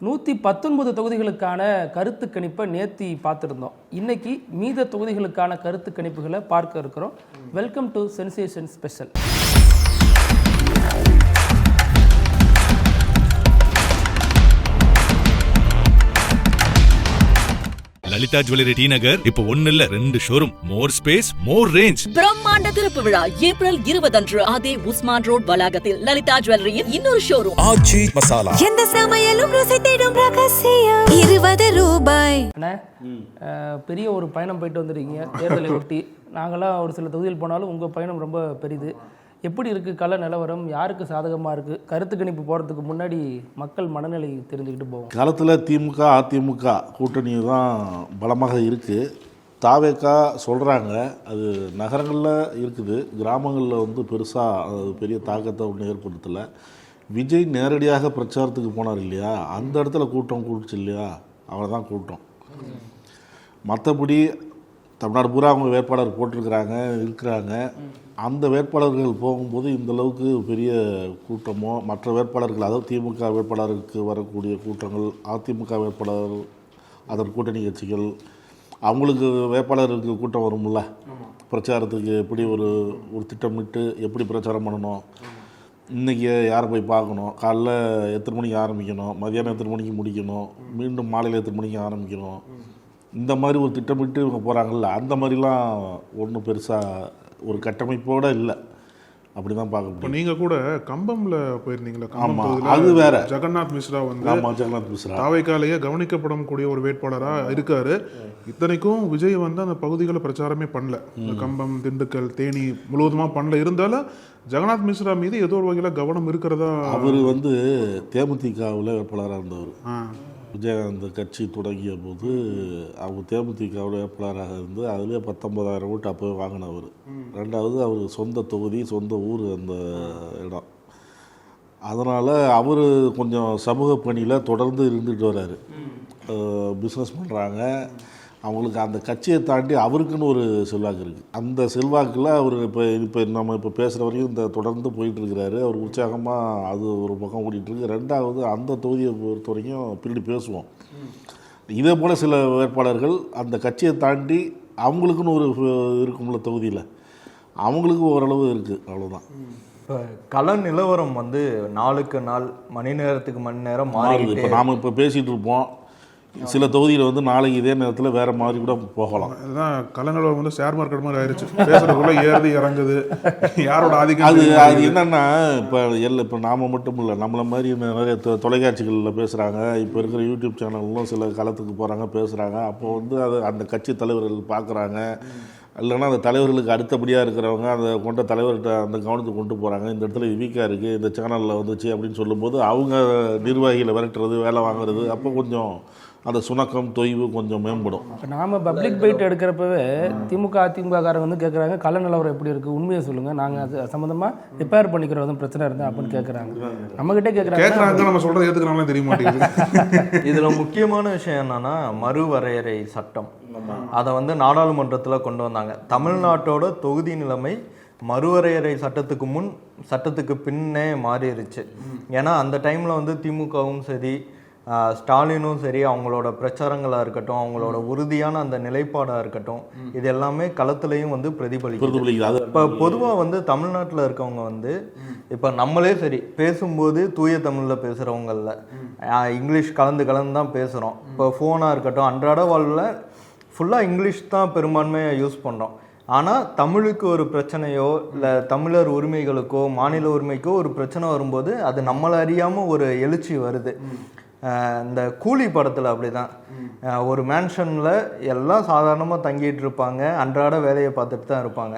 119 தொகுதிகளுக்கான கருத்து கணிப்பை நேத்தி பார்த்துருந்தோம். இன்னைக்கு மீத தொகுதிகளுக்கான கருத்து கணிப்புகளை பார்க்க இருக்கிறோம். Welcome to sensation special. Lalitha jewellery T Nagar இப்ப 1 இல்ல 2 showroom, more space, more range. பிரம்மாண்ட திறப்பு விழா ஏப்ரல் 20 அன்று அதே உஸ்மான் ரோட் வளாகத்தில் லலிதா ஜுவல்லரியின் இன்னொரு ஷோரூம். ஆச்சி மசாலா, எந்த சமையலும் ருசி தேடும் ரகசியம். 20 ரூபாய். பெரிய ஒரு பயணம் போயிட்டு வந்துருக்கீங்க தேர்தலை ஒட்டி. நாங்களாம் ஒரு சில தொகுதியில் போனாலும் உங்கள் பயணம் ரொம்ப பெரிது. எப்படி இருக்குது கள நிலவரம்? யாருக்கு சாதகமாக இருக்குது? கருத்து கணிப்பு போகிறதுக்கு முன்னாடி மக்கள் மனநிலை தெரிஞ்சுக்கிட்டு போவோம். காலத்தில் திமுக அதிமுக கூட்டணி தான் பலமாக இருக்குது. தாவேக்கா சொல்கிறாங்க, அது நகரங்களில் இருக்குது, கிராமங்களில் வந்து பெருசாக அது பெரிய தாக்கத்தை ஒன்றும் ஏற்படுத்தலை. விஜய் நேரடியாக பிரச்சாரத்துக்கு போனார் இல்லையா, அந்த இடத்துல கூட்டம் கூடுச்சு இல்லையா, அவரை தான் கூட்டம். மற்றபடி தமிழ்நாடு பூரா அவங்க வேட்பாளர் போட்டிருக்கிறாங்க இருக்கிறாங்க. அந்த வேட்பாளர்கள் போகும்போது இந்தளவுக்கு பெரிய கூட்டமோ மற்ற வேட்பாளர்கள், அதாவது திமுக வேட்பாளருக்கு வரக்கூடிய கூட்டங்கள், அதிமுக வேட்பாளர், அதன் கூட்டணி கட்சிகள், அவங்களுக்கு வேட்பாளருக்கு கூட்டம் வரும்ல, பிரச்சாரத்துக்கு எப்படி ஒரு திட்டமிட்டு எப்படி பிரச்சாரம் பண்ணணும், இன்றைக்கி யாரை போய் பார்க்கணும், காலைல எத்தனை மணிக்கு ஆரம்பிக்கணும், மதியானம் எத்தனை மணிக்கு முடிக்கணும், மீண்டும் மாலையில் எத்தனை மணிக்கு ஆரம்பிக்கணும், இந்த மாதிரி ஒரு திட்டமிட்டு இவங்க போகிறாங்கல்ல, அந்த மாதிரிலாம் ஒன்றும் பெருசாக ஒரு கட்டமைப்போடு இல்லை. அப்படி தான் பார்க்க முடியும். நீங்கள் கூட கம்பம்ல போயிருந்தீங்களா? ஆமாம், அது வேற. ஜெகநாத் மிஸ்ரா வந்து ஜெகநாத் மிஸ்ரா தாவேக்காலேயே கவனிக்கப்படக்கூடிய ஒரு வேட்பாளராக இருக்காரு. இத்தனைக்கும் விஜய் வந்து அந்த பகுதிகளை பிரச்சாரமே பண்ணல. கம்பம், திண்டுக்கல், தேனி முழுவதுமாக பண்ணல. இருந்தாலும் ஜெகநாத் மிஸ்ரா மீது ஏதோ ஒரு வகையில் கவனம் இருக்கிறதா. அவர் வந்து தேமுதிகவில் வேட்பாளராக இருந்தவர். விஜயகாந்த் கட்சி தொடங்கிய போது அவங்க தேமுதிகவில் வேட்பாளராக இருந்து அதிலே 19,000 ஓட்டு அப்போவே வாங்கினவர். ரெண்டாவது அவர் சொந்த தொகுதி, சொந்த ஊர் அந்த இடம். அதனால் அவர் கொஞ்சம் சமூக பணியில் தொடர்ந்து இருந்துட்டு வர்றாரு. பிஸ்னஸ் பண்ணுறாங்க. அவங்களுக்கு அந்த கட்சியை தாண்டி அவருக்குன்னு ஒரு செல்வாக்கு இருக்குது. அந்த செல்வாக்கில் அவர் இப்போ நம்ம பேசுகிற வரையும் இந்த தொடர்ந்து போயிட்டுருக்கிறாரு. அவர் உற்சாகமாக அது ஒரு பக்கம் ஓடிட்டுருக்கு. ரெண்டாவது அந்த தொகுதியை பொறுத்த வரைக்கும் பின்னாடி பேசுவோம். இதே போல் சில வேட்பாளர்கள் அந்த கட்சியை தாண்டி அவங்களுக்குன்னு ஒரு இருக்கும்ல தொகுதியில், அவங்களுக்கு ஓரளவு இருக்குது, அவ்வளோதான். இப்போ கள நிலவரம் வந்து நாளுக்கு நாள், மணி நேரத்துக்கு மணி நேரம் மாறிடுது. இப்போ நாம் இப்போ பேசிகிட்டு இருப்போம், சில தொகுதியில் வந்து நாளைக்கு இதே நேரத்தில் வேறு மாதிரி கூட போகலாம். அதுதான் கலநிலவரம் வந்து ஷேர் மார்க்கெட் மாதிரி ஆயிடுச்சு. பேசுறதுக்குள்ள ஏறுது இறங்குது, யாரோட ஆதிக்கம். அது என்னென்னா இப்போ நாம் மட்டும் இல்லை, நம்மளை மாதிரி நிறைய தொலைக்காட்சிகளில் பேசுகிறாங்க. இப்போ இருக்கிற யூடியூப் சேனல்லும் சில களத்துக்கு போகிறாங்க, பேசுகிறாங்க. அப்போ வந்து அது அந்த கட்சி தலைவர்கள் பார்க்குறாங்க. இல்லைன்னா அந்த தலைவர்களுக்கு அடுத்தபடியாக இருக்கிறவங்க அந்த கொண்ட தலைவர்கிட்ட அந்த கவனத்துக்கு கொண்டு போகிறாங்க. இந்த இடத்துல வீக்காக இருக்குது, இந்த சேனலில் வந்துச்சு அப்படின்னு சொல்லும்போது அவங்க நிர்வாகிகளை விரட்டுறது, வேலை வாங்குறது, அப்போ கொஞ்சம் அந்த சுணக்கம் தொய்வு கொஞ்சம் மேம்படும். இப்போ நாம் பப்ளிக் பைட் எடுக்கிறப்பவே திமுக அதிமுககாரங்க வந்து கேட்குறாங்க, கள நிலவரம் எப்படி இருக்குது, உண்மையை சொல்லுங்கள், நாங்கள் அது சம்மந்தமாக ரிப்பேர் பண்ணிக்கிறோம், எதுவும் பிரச்சனை இருந்தால் அப்படின்னு கேட்குறாங்க. நம்மகிட்டே கேட்குறாங்க, நம்ம சொல்கிறது ஏற்றுக்கிறாங்களே தெரிய மாட்டேங்குது. இதில் முக்கியமான விஷயம் என்னன்னா மறுவரையறை சட்டம். அதை வந்து நாடாளுமன்றத்தில் கொண்டு வந்தாங்க. தமிழ்நாட்டோட தொகுதி நிலைமை மறுவரையறை சட்டத்துக்கு பின்னே மாறிடுச்சு. ஏன்னா அந்த டைமில் வந்து திமுகவும் சரி, ஸ்டாலினும் சரி, அவங்களோட பிரச்சாரங்களாக இருக்கட்டும், அவங்களோட உறுதியான அந்த நிலைப்பாடாக இருக்கட்டும், இது எல்லாமே களத்துலையும் வந்து பிரதிபலிக்குது. இப்போ பொதுவாக வந்து தமிழ்நாட்டில் இருக்கவங்க வந்து இப்போ நம்மளே சரி பேசும்போது தூய தமிழில் பேசுகிறவங்களில் இங்கிலீஷ் கலந்து தான் பேசுகிறோம். இப்போ ஃபோனாக இருக்கட்டும், அன்றாட வாழ்வில் ஃபுல்லாக இங்கிலீஷ் தான் பெரும்பான்மையாக யூஸ் பண்ணுறோம். ஆனால் தமிழுக்கு ஒரு பிரச்சனையோ இல்லை தமிழர் உரிமைகளுக்கோ மாநில உரிமைக்கோ ஒரு பிரச்சனை வரும்போது அது நம்மளை அறியாமல் ஒரு எழுச்சி வருது. இந்த கூலி படத்தில் அப்படி தான், ஒரு மேன்ஷனில் எல்லாம் சாதாரணமாக தங்கிட்டு இருப்பாங்க, அன்றாட வேலையை பார்த்துட்டு தான் இருப்பாங்க.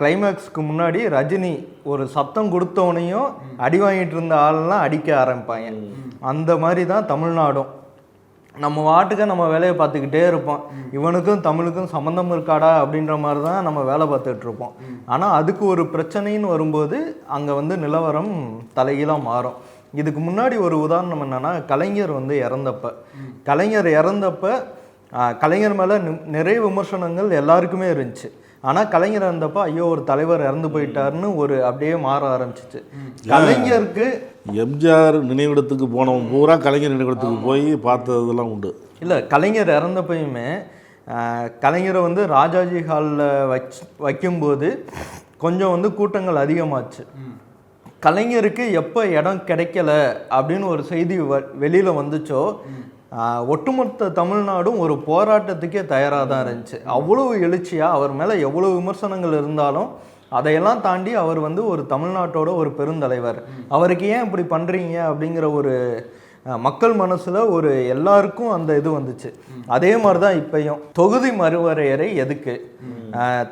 கிளைமேக்ஸ்க்கு முன்னாடி ரஜினி ஒரு சத்தம் கொடுத்தவனையும் அடி வாங்கிட்டு இருந்த ஆளெல்லாம் அடிக்க ஆரம்பிப்பாங்க. அந்த மாதிரி தான் தமிழ்நாடும். நம்ம வாட்டுக்க நம்ம வேலையை பார்த்துக்கிட்டே இருப்போம். இவனுக்கும் தமிழுக்கும் சம்மந்தம் இருக்காடா அப்படின்ற மாதிரி தான் நம்ம வேலை பார்த்துட்டு இருப்போம். ஆனால் அதுக்கு ஒரு பிரச்சனைன்னு வரும்போது அங்கே வந்து நிலவரம் தலைகீழாக மாறும். இதுக்கு முன்னாடி ஒரு உதாரணம் என்னென்னா, கலைஞர் வந்து இறந்தப்ப கலைஞர் மேலே நிறைய விமர்சனங்கள் எல்லாருக்குமே இருந்துச்சு. ஆனால் கலைஞர் இருந்தப்போ ஐயோ ஒரு தலைவர் இறந்து போயிட்டாருன்னு ஒரு அப்படியே மாற ஆரம்பிச்சிச்சு. கலைஞருக்கு எம்ஜிஆர் நினைவிடத்துக்கு போனவன் பூரா கலைஞர் நினைவிடத்துக்கு போய் பார்த்ததெல்லாம் உண்டு. இல்லை, கலைஞர் இறந்தப்பயுமே கலைஞரை வந்து ராஜாஜி ஹாலில் வைக்கும்போது கொஞ்சம் வந்து கூட்டங்கள் அதிகமாச்சு. கலைஞருக்கு எப்போ இடம் கிடைக்கல அப்படின்னு ஒரு செய்தி வெளியில் வந்துச்சோ ஒட்டுமொத்த தமிழ்நாடும் ஒரு போராட்டத்துக்கே தயாராக தான் இருந்துச்சு. அவ்வளவு எழுச்சியாக அவர் மேலே எவ்வளோ விமர்சனங்கள் இருந்தாலும் அதையெல்லாம் தாண்டி அவர் வந்து ஒரு தமிழ்நாட்டோட ஒரு பெருந்தலைவர், அவருக்கு ஏன் இப்படி பண்ணுறீங்க அப்படிங்கிற ஒரு மக்கள் மனசில் ஒரு எல்லாருக்கும் அந்த இது வந்துச்சு. அதே மாதிரி தான் இப்பயும் தொகுதி மறுவரையறை எதுக்கு?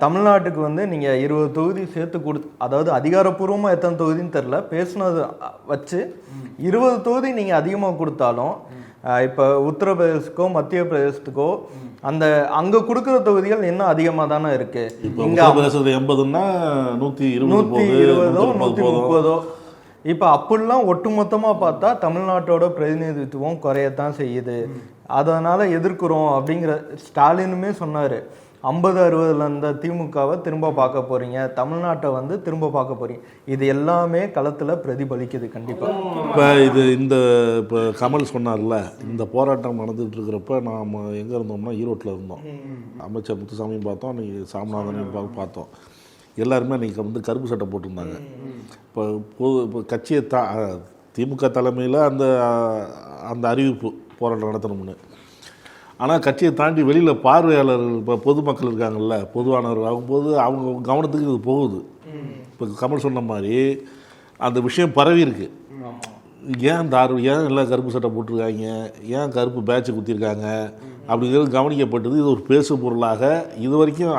தமிழ்நாட்டுக்கு வந்து நீங்கள் 20 தொகுதி சேர்த்து அதாவது அதிகாரப்பூர்வமாக எத்தனை தொகுதின்னு தெரில, பேசுனது வச்சு 20 தொகுதி நீங்கள் அதிகமாக கொடுத்தாலும் இப்போ உத்தரப்பிரதேசத்துக்கோ மத்திய பிரதேசத்துக்கோ அந்த அங்கே கொடுக்குற தொகுதிகள் இன்னும் அதிகமாக தானே இருக்கு. இங்கே 80ன்னா 120 130. இப்போ அப்படிலாம் ஒட்டுமொத்தமாக பார்த்தா தமிழ்நாட்டோட பிரதிநிதித்துவம் குறையத்தான் செய்யுது. அதனால் எதிர்க்கிறோம் அப்படிங்கிற ஸ்டாலினுமே சொன்னார். 50-60 இருந்த திமுகவை திரும்ப பார்க்க போகிறீங்க, தமிழ்நாட்டை வந்து திரும்ப பார்க்க போகிறீங்க. இது எல்லாமே களத்தில் பிரதிபலிக்குது கண்டிப்பாக. இப்போ கமல் சொன்னார்ல, இந்த போராட்டம் நடந்துகிட்டு இருக்கிறப்ப நாம் எங்கே இருந்தோம்னா ஈரோட்டில் இருந்தோம். அமைச்சர் முத்துசாமியும் பார்த்தோம், அன்றைக்கி சாமிநாதனையும் பார்த்தோம். எல்லாருமே அன்றைக்கி வந்து கருப்பு சட்டை போட்டிருந்தாங்க. இப்போ கட்சியை திமுக தலைமையில் அந்த அறிவிப்பு போராட்டம் நடத்தணும்னு. ஆனால் கட்சியை தாண்டி வெளியில் பார்வையாளர்கள், இப்போ பொதுமக்கள் இருக்காங்கல்ல, பொதுவானவர்கள் ஆகும்போது அவங்க கவனத்துக்கு இது போகுது. இப்போ கமல் சொன்ன மாதிரி அந்த விஷயம் பரவி இருக்கு. ஏன் எல்லாம் கருப்பு சட்டை போட்டிருக்காங்க, ஏன் கருப்பு பேட்சை குத்திருக்காங்க அப்படிங்கிறது கவனிக்கப்பட்டது. இது ஒரு பேசு பொருளாக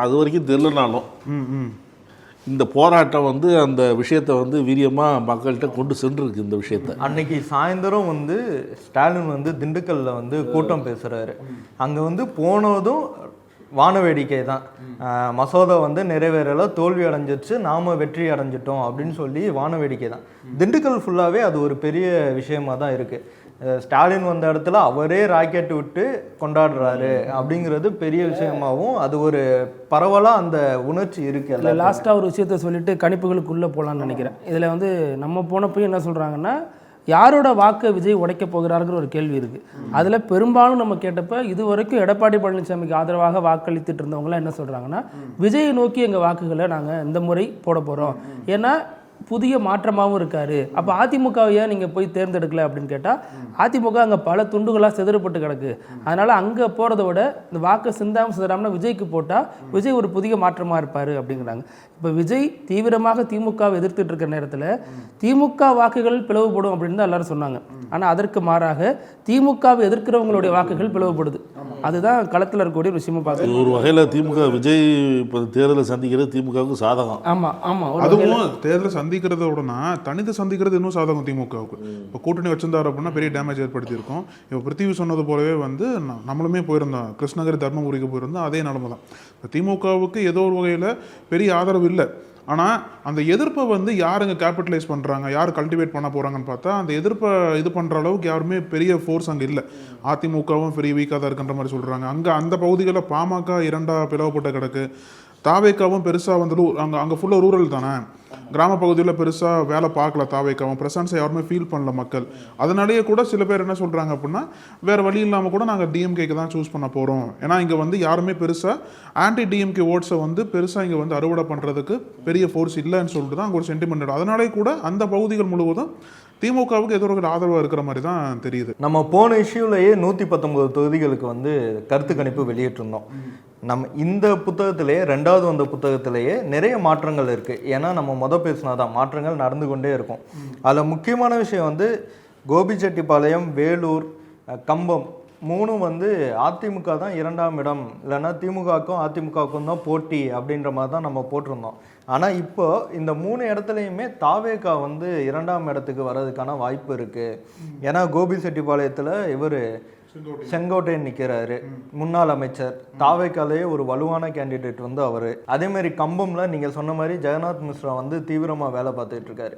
அது வரைக்கும் தெரியலனாலும் இந்த போராட்டம் வந்து அந்த விஷயத்தை வந்து வீரியமாக மக்கள்கிட்ட கொண்டு சென்றிருக்கு. இந்த விஷயத்தை அன்னைக்கு சாயந்தரம் வந்து ஸ்டாலின் வந்து திண்டுக்கல்ல வந்து கூட்டம் பேசுகிறாரு. அங்கே வந்து போனதும் வான வேடிக்கை தான். மசோதா வந்து நிறைவேறல, தோல்வி அடைஞ்சிருச்சு, நாம வெற்றி அடைஞ்சிட்டோம் அப்படின்னு சொல்லி வான வேடிக்கை தான். திண்டுக்கல் ஃபுல்லாகவே அது ஒரு பெரிய விஷயமா தான் இருக்குது. ஸ்டாலின் வந்த இடத்துல அவரே ராக்கெட் விட்டு கொண்டாடுறாரு அப்படிங்கிறது பெரிய விஷயமாகவும் அது ஒரு பரவலாக அந்த உணர்ச்சி இருக்குது. லாஸ்ட்டாக ஒரு விஷயத்த சொல்லிட்டு கணிப்புகளுக்குள்ளே போகலான்னு நினைக்கிறேன். இதில் வந்து நம்ம போனப்பையும் என்ன சொல்கிறாங்கன்னா, யாரோட வாக்கை விஜய் உடைக்க போகிறாருங்கிற ஒரு கேள்வி இருக்குது. அதில் பெரும்பாலும் நம்ம கேட்டப்போ இது வரைக்கும் எடப்பாடி பழனிசாமிக்கு ஆதரவாக வாக்களித்துட்டு இருந்தவங்களாம் என்ன சொல்கிறாங்கன்னா, விஜயை நோக்கி எங்கள் வாக்குகளை நாங்கள் இந்த முறை போட போகிறோம், ஏன்னா புதிய மாற்றமாகவும் இருக்காரு. அப்போ அதிமுகவை ஏன் நீங்கள் போய் தேர்ந்தெடுக்கல அப்படின்னு கேட்டால், அதிமுக அங்கே பல துண்டுகளாக சிதறப்பட்டு கிடக்கு, அதனால் அங்கே போகிறத விட இந்த வாக்கு சிந்தாமல் விஜய்க்கு போட்டால் விஜய் ஒரு புதிய மாற்றமாக இருப்பார் அப்படிங்கிறாங்க. இப்போ விஜய் தீவிரமாக திமுகவை எதிர்த்துட்டு இருக்கிற நேரத்தில் திமுக வாக்குகள் பிளவுபடும் அப்படின்னு தான் எல்லாரும் சொன்னாங்க. ஆனால் அதற்கு மாறாக திமுகவை எதிர்க்கிறவங்களுடைய வாக்குகள் பிளவுபடுது. அதுதான் களத்தில் இருக்கக்கூடிய ஒரு விஷயமா பார்த்து ஒரு வகையில் திமுக விஜய் இப்போ தேர்தலை சந்திக்கிறது திமுகவுக்கு சாதகம். ஆமாம் ஆமாம், அதுவும் தேர்தலை சந்திக்கிறத விடனா தனித்து சந்திக்கிறது இன்னும் சாதகம் திமுகவுக்கு. இப்போ கூட்டணி வச்சிருந்தாரு அப்படின்னா பெரிய டேமேஜ் ஏற்படுத்தியிருக்கோம். இப்போ பிருத்திவி சொன்னது போலவே வந்து நம்மளுமே போயிருந்தோம், கிருஷ்ணகிரி தர்மபுரிக்கு போயிருந்தோம், அதே நிலைமை தான். இப்போ திமுகவுக்கு ஏதோ ஒரு வகையில் பெரிய ஆதரவு இல்லை. ஆனால் அந்த எதிர்ப்பை வந்து யாருங்க கேபிட்டலைஸ் பண்ணுறாங்க, யார் கல்டிவேட் பண்ண போகிறாங்கன்னு பார்த்தா அந்த எதிர்ப்பை இது பண்ணுற அளவுக்கு யாருமே பெரிய ஃபோர்ஸ் அங்கே இல்லை. அதிமுகவும் பெரிய வீக்காக தான் இருக்குன்ற மாதிரி சொல்கிறாங்க. அங்கே அந்த பகுதிகளில் பாமக 2 பிளவுபட்ட கிடக்கு. தாவேக்காவும் பெருசாக வந்து அங்கே ஃபுல்லாக ரூரல் தானே, கிராம பகுதியில் பெருசாக வேலை பார்க்கல. தாவேக்காவும் ப்ரெசன்ஸை யாருமே ஃபீல் பண்ணல மக்கள். அதனாலேயே கூட சில பேர் என்ன சொல்கிறாங்க அப்படின்னா, வேறு வழி இல்லாமல் கூட நாங்கள் டிஎம்கேக்கு தான் சூஸ் பண்ண போகிறோம், ஏன்னா இங்கே வந்து யாருமே பெருசாக ஆன்டி டிஎம்கே ஓட்ஸை வந்து பெருசாக இங்கே வந்து அறுவடை பண்ணுறதுக்கு பெரிய ஃபோர்ஸ் இல்லைன்னு சொல்லிட்டு தான் அங்கே ஒரு சென்டிமெண்ட். அதனாலே கூட அந்த பகுதிகள் முழுவதும் திமுகவுக்கு ஏதோ ஒரு ஆதரவாக இருக்கிற மாதிரி தான் தெரியுது. நம்ம போன இஷ்யூலேயே 119 தொகுதிகளுக்கு வந்து கருத்து கணிப்பு வெளியிட்டிருந்தோம். நம்ம இந்த புத்தகத்திலேயே 2வது வந்த புத்தகத்திலேயே நிறைய மாற்றங்கள் இருக்குது. ஏன்னா நம்ம பேசினாதான் மாற்றங்கள் நடந்து கொண்டே இருக்கும். அதில் முக்கியமான விஷயம் வந்து கோபிச்செட்டிப்பாளையம், வேலூர், கம்பம் 3 வந்து அதிமுக தான் 2ஆம் இடம், இல்லைன்னா திமுகவுக்கும் அதிமுகவுக்கும் தான் போட்டி அப்படின்ற மாதிரி தான் நம்ம போட்டிருந்தோம். ஆனால் இப்போ இந்த 3 இடத்துலையுமே தாவேகா வந்து 2ஆம் இடத்துக்கு வர்றதுக்கான வாய்ப்பு இருக்குது. ஏன்னா கோபிச்செட்டிப்பாளையத்தில் இவர் செங்கோட்டையன் நிற்கிறாரு, முன்னாள் அமைச்சர். தாவேக்காலேயே ஒரு வலுவான கேண்டிடேட் வந்து அவர். அதேமாதிரி கம்பம்ல நீங்கள் சொன்ன மாதிரி ஜெகநாத் மிஸ்ரா வந்து தீவிரமாக வேலை பார்த்துட்டு இருக்காரு.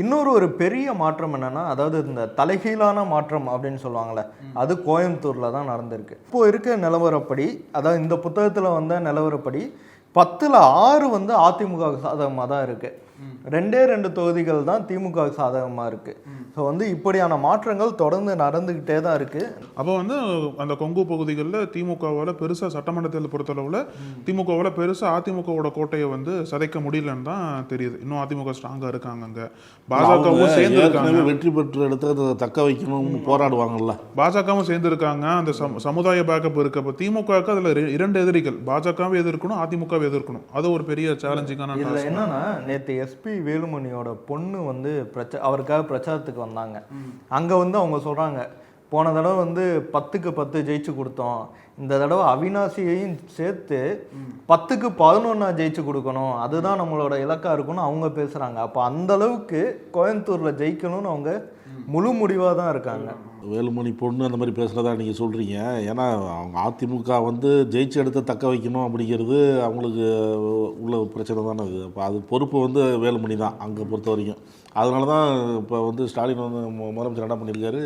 இன்னொரு ஒரு பெரிய மாற்றம் என்னன்னா, அதாவது இந்த தலைகீழான மாற்றம் அப்படின்னு சொல்லுவாங்கள்ல, அது கோயம்புத்தூரில் தான் நடந்திருக்கு. இப்போ இருக்க நிலவரப்படி, அதாவது இந்த புத்தகத்தில் வந்த நிலவரப்படி 10ல் 6 வந்து அதிமுக சாதகமாக தான் இருக்குது. 2 தொகுதிகள் தான் திமுக சாதகமாக இருக்குது. ஸோ வந்து இப்படியான மாற்றங்கள் தொடர்ந்து நடந்துக்கிட்டே தான் இருக்குது. அப்போ வந்து அந்த கொங்கு பகுதிகளில் திமுகவால் பெருசாக சட்டமன்ற தேர்தல் பொறுத்தளவில் திமுகவால் பெருசாக அதிமுகவோட கோட்டையை வந்து சதைக்க முடியலன்னு தான் தெரியுது. இன்னும் அதிமுக ஸ்ட்ராங்காக இருக்காங்க. அங்கே பாஜகவும் சேர்ந்து இருக்காங்க. வெற்றி பெற்ற இடத்த தக்க வைக்கணும்னு போராடுவாங்கல்ல. பாஜகவும் சேர்ந்து இருக்காங்க. அந்த சமுதாய பேக்கப் இருக்கு. அப்போ திமுகவுக்கு அதில் 2 எதிரிகள், பாஜகவை எதிர்க்கணும், அதிமுகவை எதிர்க்கணும். அது ஒரு பெரிய சேலஞ்சிங்கான. இதில் என்னன்னா, நேற்று எஸ்பி வேலுமணியோட பொண்ணு வந்து அவருக்காக பிரச்சாரத்துக்கு வந்தாங்க. அங்கே வந்து அவங்க சொல்கிறாங்க, போன தடவை வந்து 10க்கு 10 ஜெயிச்சு கொடுத்தோம், இந்த தடவை அவினாசியையும் சேர்த்து 10க்கு 11 ஜெயிச்சு கொடுக்கணும், அதுதான் நம்மளோட இலக்காக இருக்கும்னு அவங்க பேசுகிறாங்க. அப்போ அந்த அளவுக்கு கோயம்புத்தூரில் ஜெயிக்கணும்னு அவங்க முழு முடிவாக தான் இருக்காங்க. வேலுமணி பொண்ணு அந்த மாதிரி பேசுகிறதா நீங்கள் சொல்கிறீங்க. ஏன்னா அவங்க அதிமுக வந்து ஜெயிச்சு எடுத்து தக்க வைக்கணும் அப்படிங்கிறது அவங்களுக்கு உள்ள பிரச்சனை தானே அது. அப்போ அது பொறுப்பு வந்து வேலுமணி தான் அங்கே பொறுத்த வரைக்கும். அதனால தான் இப்போ வந்து ஸ்டாலின் வந்து முதலமைச்சர் என்ன பண்ணியிருக்காரு,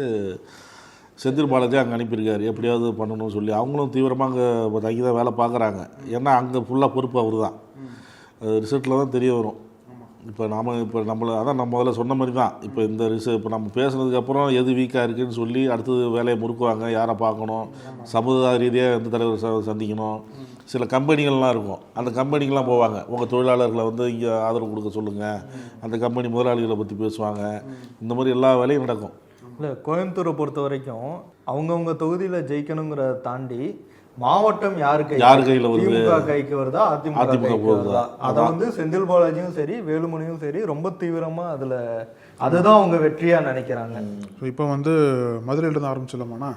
செந்தில் பாலாஜி அங்கே அனுப்பியிருக்காரு, எப்படியாவது பண்ணணும்னு சொல்லி. அவங்களும் தீவிரமாக அங்கே தங்கி தான் வேலை பார்க்குறாங்க. ஏன்னா அங்கே ஃபுல்லாக பொறுப்பு அவர் தான். ரிசல்ட்டில் தான் தெரிய வரும். இப்போ நம்மளை அதான் நம்ம முதல்ல சொன்ன மாதிரி தான். இப்போ இந்த இப்போ நம்ம பேசுனதுக்கப்புறம் எது வீக்காக இருக்குதுன்னு சொல்லி அடுத்தது வேலையை முறுக்குவாங்க. யாரை பார்க்கணும், சமுதாய ரீதியாக எந்த தலைவர் சந்திக்கணும், சில கம்பெனிகள்லாம் இருக்கும். அந்த கம்பெனிக்கெலாம் போவாங்க, உங்கள் தொழிலாளர்களை வந்து இங்கே ஆதரவு கொடுக்க சொல்லுங்கள், அந்த கம்பெனி முதலாளிகளை பற்றி பேசுவாங்க. இந்த மாதிரி எல்லா வேலையும் நடக்கும். இல்லை, கோயம்புத்தூரை பொறுத்த வரைக்கும் அவங்கவுங்க தொகுதியில் ஜெயிக்கணுங்கிறத தாண்டி மாவட்டம் யார் கையில் வருது, திமுக கைக்கு வருதா அதிமுக வருதா, அதை வந்து செந்தில் பாலாஜியும் சரி வேலுமணியும் சரி ரொம்ப தீவிரமா அதுதான் அவங்க வெற்றியா நினைக்கிறாங்க. இப்போ வந்து மதுரையிலிருந்து ஆரம்பிச்சிடலாமாண்ணா?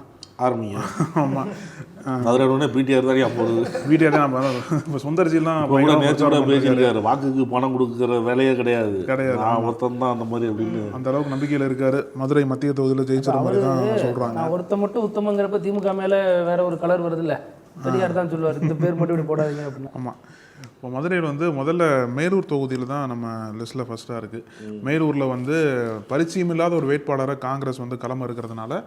ஆரம்பிங்க. ஆமாம், மதுரை பிடிஆர் தானே அப்போது. பிடிஆர் தான். இப்போ சுந்தர்ஜிலாம் நேச்சரோட பேசியிருக்காரு, வாக்குக்கு பணம் கொடுக்குற வேலையே கிடையாது, நான் ஒருத்தன் தான் அந்த மாதிரி அப்படின்னு அந்த அளவுக்கு நம்பிக்கையில் இருக்காரு. மதுரை மத்திய தொகுதியில் ஜெயிச்சிட மாதிரி தான் சொல்கிறாங்க. நான் ஒருத்த மட்டும் உத்தமங்கிறப்ப திமுக மேலே வேற ஒரு கலர் வருது இல்லை, பெரியார் தான் சொல்லுவார், இந்த பேர் மட்டும் இப்படி போடாதீங்க அப்படின்னு. ஆமாம். இப்போ மதுரையில் வந்து முதல்ல மேலூர் தொகுதியில் தான் நம்ம லிஸ்ட்டில் ஃபஸ்ட்டாக இருக்குது. மேலூரில் வந்து பரிச்சயம் இல்லாத ஒரு வேட்பாளரை காங்கிரஸ் வந்து களம் இருக்கிறதுனால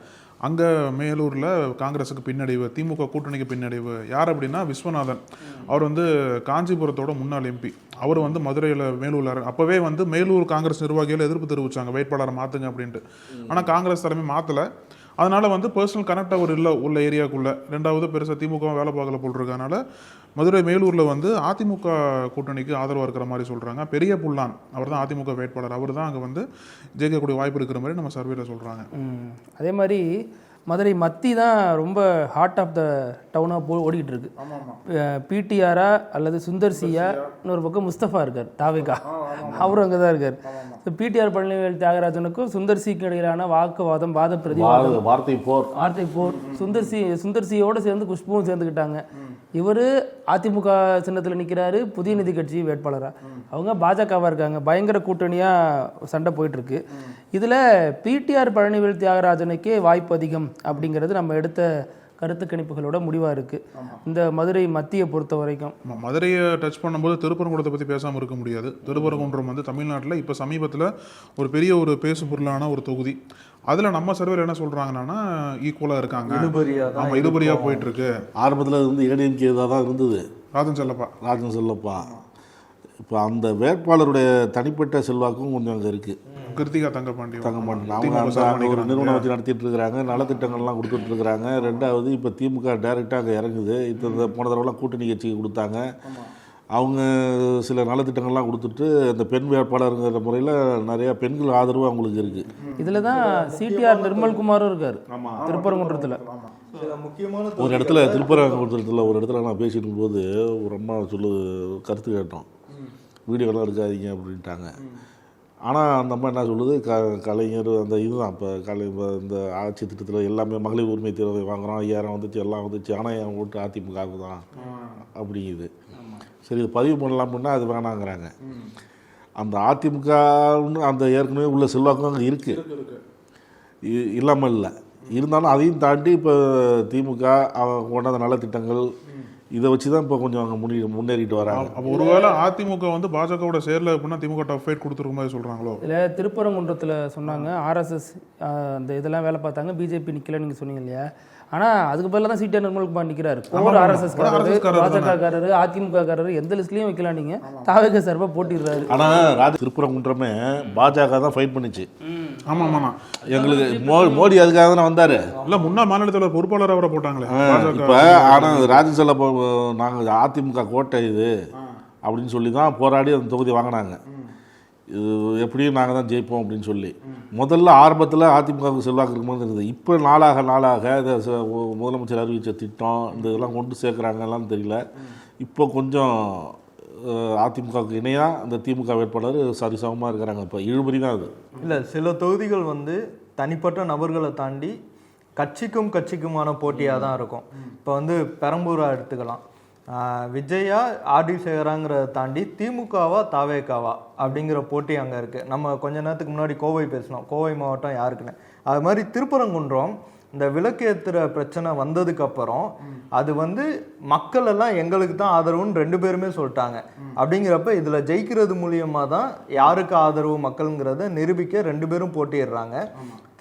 அங்கே மேலூரில் காங்கிரஸுக்கு பின்னடைவு, திமுக கூட்டணிக்கு பின்னடைவு. யார் அப்படின்னா விஸ்வநாதன். அவர் வந்து காஞ்சிபுரத்தோட முன்னாள் எம்பி. அவர் வந்து மதுரையில் மேலூரில் அப்போவே வந்து மேலூர் காங்கிரஸ் நிர்வாகிகள் எதிர்ப்பு தெரிவித்தாங்க, வேட்பாளரை மாற்றுங்க அப்படின்ட்டு. ஆனால் காங்கிரஸ் தலைமை மாற்றலை. அதனால் வந்து பர்சனல் கனெக்ட் அவர் இல்லை உள்ள ஏரியாவுக்குள்ளே. 2வது பெருசாக திமுக வேலை பார்க்கல போட்டிருக்கனால மதுரை மேலூரில் வந்து அதிமுக கூட்டணிக்கு ஆதரவாக இருக்கிற மாதிரி சொல்கிறாங்க. பெரிய புல்லான் அவர் தான் அதிமுக வேட்பாளர், அவர் தான் அங்கே வந்து ஜெயிக்கக்கூடிய வாய்ப்பு இருக்கிற மாதிரி நம்ம சர்வேல சொல்கிறாங்க. அதே மாதிரி மதுரை மத்தி தான் ரொம்ப ஹார்ட் ஆஃப் த டவுனாக ஓடிக்கிட்டு இருக்கு. பிடிஆரா அல்லது சுந்தர்சியா, இன்னொரு பக்கம் முஸ்தபா இருக்கார் தாவேகா, அவரும் அங்கே தான் இருக்கார். ஸோ பிடிஆர் பழனிவேல் தியாகராஜனுக்கும் சுந்தர்சிக்கு இடையிலான வாக்குவாதம், வாத பிரதிவாதம், வார்த்தை போர். சுந்தர்சியோடு சேர்ந்து குஷ்புவும் சேர்ந்துக்கிட்டாங்க. இவர் அதிமுக சின்னத்தில் நிற்கிறாரு, புதிய நிதி கட்சி வேட்பாளராக. அவங்க பாஜகவாக இருக்காங்க. பயங்கர கூட்டணியாக சண்டை போயிட்டுருக்கு. இதில் பிடிஆர் பழனிவேல் தியாகராஜனுக்கே வாய்ப்பு அதிகம் அப்படிங்கிறது நம்ம எடுத்த கருத்து கணிப்புகளோட முடிவாக இருக்குது இந்த மதுரை மத்தியை பொறுத்த வரைக்கும். மதுரையை டச் பண்ணும்போது திருப்பரங்குன்றத்தை பற்றி பேசாமல் இருக்க முடியாது. திருப்பரங்குன்றம் வந்து தமிழ்நாட்டில் இப்போ சமீபத்தில் ஒரு பெரிய ஒரு பேசு பொருளான ஒரு தொகுதி. அதில் நம்ம சர்வேல என்ன சொல்கிறாங்கன்னா ஈக்குவலாக இருக்காங்க. ஆமாம், இழுபறியாக போயிட்டுருக்கு. ஆரம்பத்தில் வந்து ஏடிஎம்கே தான் இருந்தது, ராஜன் செல்லப்பா. இப்போ அந்த வேட்பாளருடைய தனிப்பட்ட செல்வாக்கும் கொஞ்சம் அங்கே இருக்குது. கிருத்திகா தங்கப்பாண்டி அவங்க ஒரு நிறுவனம் வச்சு நடத்திட்டு இருக்கிறாங்க, நலத்திட்டங்கள்லாம் கொடுத்துட்டு இருக்கிறாங்க. 2வது இப்போ திமுக டைரெக்டாக அங்கே இறங்குது. இப்போ போன தடவைலாம் கூட்டணி கட்சிக்கு கொடுத்தாங்க. அவங்க சில நலத்திட்டங்கள்லாம் கொடுத்துட்டு அந்த பெண் வேட்பாளருங்கிற முறையில் நிறையா பெண்கள் ஆதரவு அவங்களுக்கு இருக்குது. இதில் தான் சிடிஆர் நிர்மல்குமாரும் இருக்கார் திருப்பரங்குன்றத்தில். ஒரு இடத்துல திருப்பரங்குன்றத்தில் ஒரு இடத்துல நான் பேசிட்டு போது ஒரு அம்மா கருத்து கேட்டோம், வீடியோலாம் எடுக்காதீங்க அப்படின்ட்டாங்க. ஆனால் அந்த அம்மா என்ன சொல்லுது, கலைஞர் அந்த இதுதான் இப்போ இந்த ஆட்சி திட்டத்தில் எல்லாமே மகளிர் உரிமை தேர்வை வாங்குகிறோம், 5000 வந்துச்சு, எல்லாம் வந்துச்சு, ஆனால் என் ஓட்டு அதிமுகவுக்கு தான் அப்படிங்குது. சரி, இது பதிவு பண்ணலாம் அப்படின்னா அது வேணாங்கிறாங்க. அந்த அதிமுகன்னு அந்த ஏற்கனவே உள்ள செல்வாக்கும் அங்கே இருக்குது, இல்லாமல் இல்லை. இருந்தாலும் அதையும் தாண்டி இப்போ திமுக கொண்டாந்த நலத்திட்டங்கள் இதை வச்சு தான் இப்போ கொஞ்சம் அவங்க முன்னேறிட்டு வராங்க. அப்போ ஒருவேளை அதிமுக வந்து பாஜகவோட சேரல அப்படின்னா திமுக டஃப் ஃபைட் கொடுத்துருக்க மாதிரி சொல்கிறாங்களோ? இதில் திருப்பரங்குன்றத்தில் சொன்னாங்க ஆர்எஸ்எஸ் அந்த இதெல்லாம் வேலை பார்த்தாங்க, பிஜேபி நிற்கல நீங்கள் சொன்னீங்க இல்லையா? ஆனால் அதுக்கு பதிலாக தான் சீட்டை நிர்மல்குமார் நிற்கிறாரு. கோர் ஆர்எஸ்எஸ் காரரு, பாஜக காரரு, அதிமுக காரரு எந்த லிஸ்ட்லையும் வைக்கலாம். நீங்கள் தாவேக சார்பாக போட்டிடுறாரு. ஆனால் திருப்பரங்குன்றமே பாஜக தான் ஃபைட் பண்ணிச்சு. ஆமாம் ஆமாம், எங்களுக்கு மோடி அதுக்காக தானே வந்தார். இல்லை முன்னாள் மாநிலத்தில் பொறுப்பாளர் அவரை போட்டாங்களே இப்போ. ஆனால் ராஜ்யசபா நாங்கள் அதிமுக கோட்டை இது அப்படின்னு சொல்லி தான் போராடி அந்த தொகுதி வாங்கினாங்க. இது எப்படியும் நாங்கள் தான் ஜெயிப்போம் அப்படின்னு சொல்லி முதல்ல ஆரம்பத்தில் அதிமுகவுக்கு செல்வாக்கு இருக்கும்போது இருந்தது. இப்போ நாளாக இதை முதலமைச்சர் அறிவித்த திட்டம் இந்த இதெல்லாம் கொண்டு சேர்க்குறாங்கலாம் தெரியல. இப்போ கொஞ்சம் அதிமுகவுக்கு இணையாக அந்த திமுக வேட்பாளர் சரிசமமாக இருக்கிறாங்க. இப்போ இழுபறி தான் அது. இல்லை, சில தொகுதிகள் வந்து தனிப்பட்ட நபர்களை தாண்டி கட்சிக்குமான போட்டியாக தான் இருக்கும். இப்போ வந்து பெரம்பூரா எடுத்துக்கலாம். விஜயா ஆர்டி சேகராங்கிறத தாண்டி திமுகவா தாவேக்காவா அப்படிங்கிற போட்டி அங்கே இருக்குது. நம்ம கொஞ்ச நேரத்துக்கு முன்னாடி கோவை பேசினோம், கோவை மாவட்டம் யாருக்குன்னு. அது மாதிரி திருப்பரங்குன்றம் இந்த விளக்கேற்றுற பிரச்சனை வந்ததுக்கப்புறம் அது வந்து மக்கள் எல்லாம் எங்களுக்கு தான் ஆதரவுன்னு 2 பேருமே சொல்லிட்டாங்க. அப்படிங்கிறப்ப இதில் ஜெயிக்கிறது மூலியமாக தான் யாருக்கு ஆதரவு மக்களுங்கிறத நிரூபிக்க 2 பேரும் போட்டிடுறாங்க.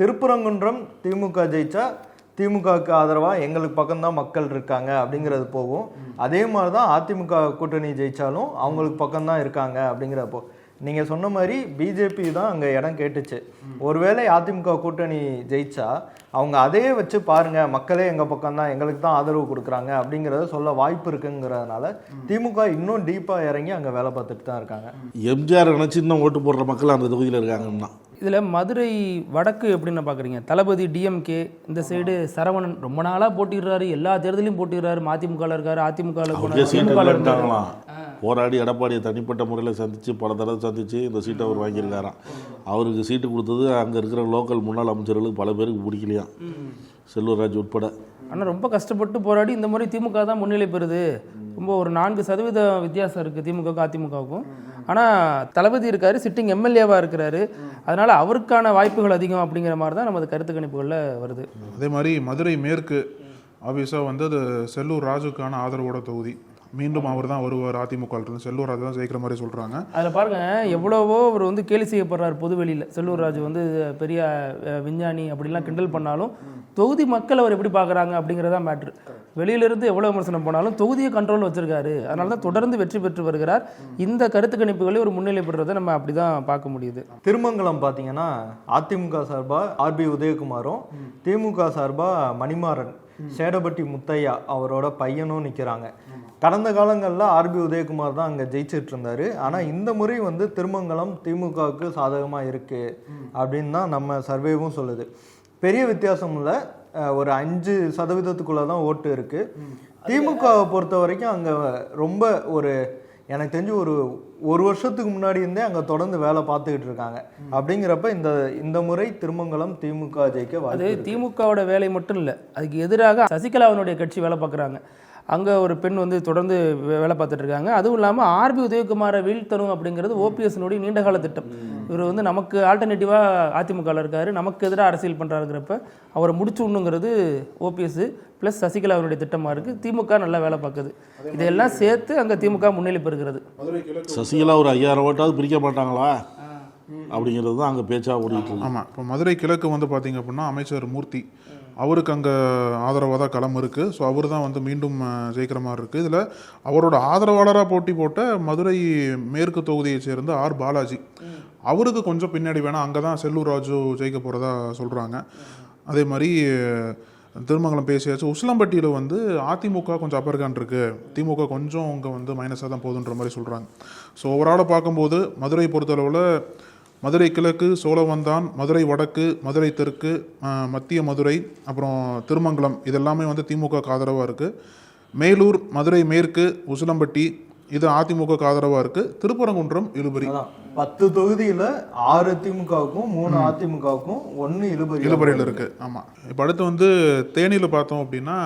திருப்பரங்குன்றம் திமுக ஜெயிச்சா திமுகவுக்கு ஆதரவாக எங்களுக்கு பக்கம்தான் மக்கள் இருக்காங்க அப்படிங்கிறது போகும். அதே மாதிரி தான் அதிமுக கூட்டணி ஜெயித்தாலும் அவங்களுக்கு பக்கம்தான் இருக்காங்க அப்படிங்கிறப்போ நீங்கள் சொன்ன மாதிரி பிஜேபி தான் அங்கே இடம் கேட்டுச்சு. ஒருவேளை அதிமுக கூட்டணி ஜெயிச்சா அவங்க அதே வச்சு பாருங்க மக்களே எங்கள் பக்கம்தான் எங்களுக்கு தான் ஆதரவு கொடுக்குறாங்க அப்படிங்கிறத சொல்ல வாய்ப்பு இருக்குங்கிறதுனால திமுக இன்னும் டீப்பாக இறங்கி அங்கே வேலை பார்த்துட்டு தான் இருக்காங்க. எம்ஜிஆர் நினச்சி இன்னும் ஓட்டு போடுற மக்கள் அந்த தொகுதியில் இருக்காங்கன்னா. இதில் மதுரை வடக்கு எப்படின்னு பார்க்குறீங்க? தளபதி டிஎம்கே, இந்த சைடு சரவணன் ரொம்ப நாளாக போட்டிடுறாரு, எல்லா தேர்தலையும் போட்டிடுறாரு. மதிமுகவில் இருக்காரு, அதிமுகவில் இருக்காங்களாம். போராடி எடப்பாடியை தனிப்பட்ட முறையில் சந்தித்து பல தடவை சந்தித்து இந்த சீட்டை அவர் வாங்கியிருக்காராம். அவருக்கு சீட்டு கொடுத்தது அங்கே இருக்கிற லோக்கல் முன்னாள் அமைச்சர்களுக்கு பல பேருக்கு பிடிக்கலையாம், செல்லூர் ராஜ் உட்பட. ஆனால் ரொம்ப கஷ்டப்பட்டு போராடி இந்த முறை திமுக தான் முன்னிலை பெறுது. ரொம்ப ஒரு 4% வித்தியாசம் இருக்குது திமுகவுக்கும் அதிமுகவுக்கும். ஆனால் தளபதி இருக்கார், சிட்டிங் எம்எல்ஏவாக இருக்கிறாரு, அதனால் அவருக்கான வாய்ப்புகள் அதிகம் அப்படிங்கிற மாதிரி தான் நமது கருத்து கணிப்புகளில் வருது. அதே மாதிரி மதுரை மேற்கு ஆஃபீஸாக வந்து அது செல்லூர் ராஜுக்கான ஆதரவோட தொகுதி. மீண்டும் அவர் தான் வருவார் அதிமுக செல்லூர் ராஜு தான் ஜெயிக்கிற மாதிரி சொல்கிறாங்க. அதில் பாருங்க எவ்வளவோ அவர் வந்து கேலி செய்யப்படுறார் பொதுவெளியில். செல்லூர் ராஜு வந்து பெரிய விஞ்ஞானி அப்படிலாம் கிண்டல் பண்ணாலும் தொகுதி மக்கள் அவர் எப்படி பார்க்குறாங்க அப்படிங்கிறதா மேட்ரு. வெளியிலிருந்து எவ்வளோ விமர்சனம் போனாலும் தொகுதியை கண்ட்ரோல் வச்சிருக்காரு, அதனால தான் தொடர்ந்து வெற்றி பெற்று வருகிறார். இந்த கருத்து கணிப்புகளை ஒரு முன்னிலை பெறுறதை நம்ம அப்படி தான் பார்க்க முடியுது. திருமங்கலம் பார்த்தீங்கன்னா அதிமுக சார்பாக ஆர்பி உதயகுமாரும் திமுக சார்பாக மணிமாறன் சேடபட்டி முத்தையா அவரோட பையனும் நிற்கிறாங்க. கடந்த காலங்களில் ஆர்பி உதயகுமார் தான் அங்கே ஜெயிச்சிட்டு இருந்தார். ஆனால் இந்த முறை வந்து திருமங்கலம் திமுகவுக்கு சாதகமாக இருக்குது அப்படின்னு தான் நம்ம சர்வேவும் சொல்லுது. பெரிய வித்தியாசம் இல்லை, ஒரு 5% தான் ஓட்டு இருக்குது. திமுகவை பொறுத்த வரைக்கும் அங்கே ரொம்ப எனக்கு தெரிஞ்சு ஒரு வருஷத்துக்கு முன்னாடி இருந்தே அங்கே தொடர்ந்து வேலை பார்த்துக்கிட்டு இருக்காங்க. அப்படிங்கிறப்ப இந்த முறை திருமங்கலம் திமுக ஜெயிக்க அது திமுகவோட வேலை மட்டும் இல்லை, அதுக்கு எதிராக சசிகலாவினுடைய கட்சி வேலை பார்க்குறாங்க. அங்கே ஒரு பெண் வந்து தொடர்ந்து வேலை பார்த்துட்டு இருக்காங்க. அதுவும் இல்லாமல் ஆர்பி உதயகுமாரை வீழ்த்தணும் அப்படிங்கிறது ஓபிஎஸ்னுடைய நீண்டகால திட்டம். இவர் வந்து நமக்கு ஆல்டர்னேட்டிவாக அதிமுகவில் இருக்கார், நமக்கு எதிராக அரசியல் பண்ணுறாருங்கிறப்ப அவரை முடிச்சு விடணுங்கிறது ஓபிஎஸ் ப்ளஸ் சசிகலாவினுடைய திட்டமாக இருக்குது. திமுக நல்லா வேலை பார்க்குது. இதெல்லாம் சேர்த்து அங்கே திமுக முன்னிலை பெறுகிறது. சசிகலா ஒரு 5000 ஓட்டாவது பிரிக்க மாட்டாங்களா அப்படிங்கிறது தான் அங்கே பேச்சாக ஓடிட்டு இருக்கு. ஆமாம், இப்போ மதுரை கிழக்கு வந்து பார்த்தீங்க அப்படின்னா அமைச்சர் மூர்த்தி அவருக்கு அங்கே ஆதரவாக தான் களம் இருக்குது. ஸோ அவர் தான் வந்து மீண்டும் ஜெயிக்கிற மாதிரி இருக்குது. இதில் அவரோட ஆதரவாளராக போட்டி போட்ட மதுரை மேற்கு தொகுதியை சேர்ந்த ஆர் பாலாஜி அவருக்கு கொஞ்சம் பின்னாடி வேணால் அங்கே தான் செல்லூர் ராஜு ஜெயிக்க போகிறதா சொல்கிறாங்க. அதே மாதிரி திருமங்கலம் பேசியாச்சு. உசிலம்பட்டியில் வந்து அதிமுக கொஞ்சம் அப்பர்கான் இருக்குது, திமுக கொஞ்சம் அங்கே வந்து மைனஸாக தான் போகுதுன்ற மாதிரி சொல்கிறாங்க. ஸோ ஓவராலாக பார்க்கும்போது மதுரை பொறுத்தளவில் மதுரை கிழக்கு, சோழவந்தான், மதுரை வடக்கு, மதுரை தெற்கு, மத்திய மதுரை, அப்புறம் திருமங்கலம் இதெல்லாமே வந்து திமுக ஆதரவாக இருக்குது. மேலூர், மதுரை மேற்கு, உசிலம்பட்டி இது அதிமுக ஆதரவாக இருக்குது. திருப்பரங்குன்றம் இழுபறி. 10 தொகுதியில் 6 திமுகவுக்கும் 3 அதிமுகவுக்கும் 1 இழுபறியில் இருக்குது. ஆமாம், இப்போ அடுத்து வந்து தேனியில் பார்த்தோம் அப்படின்னா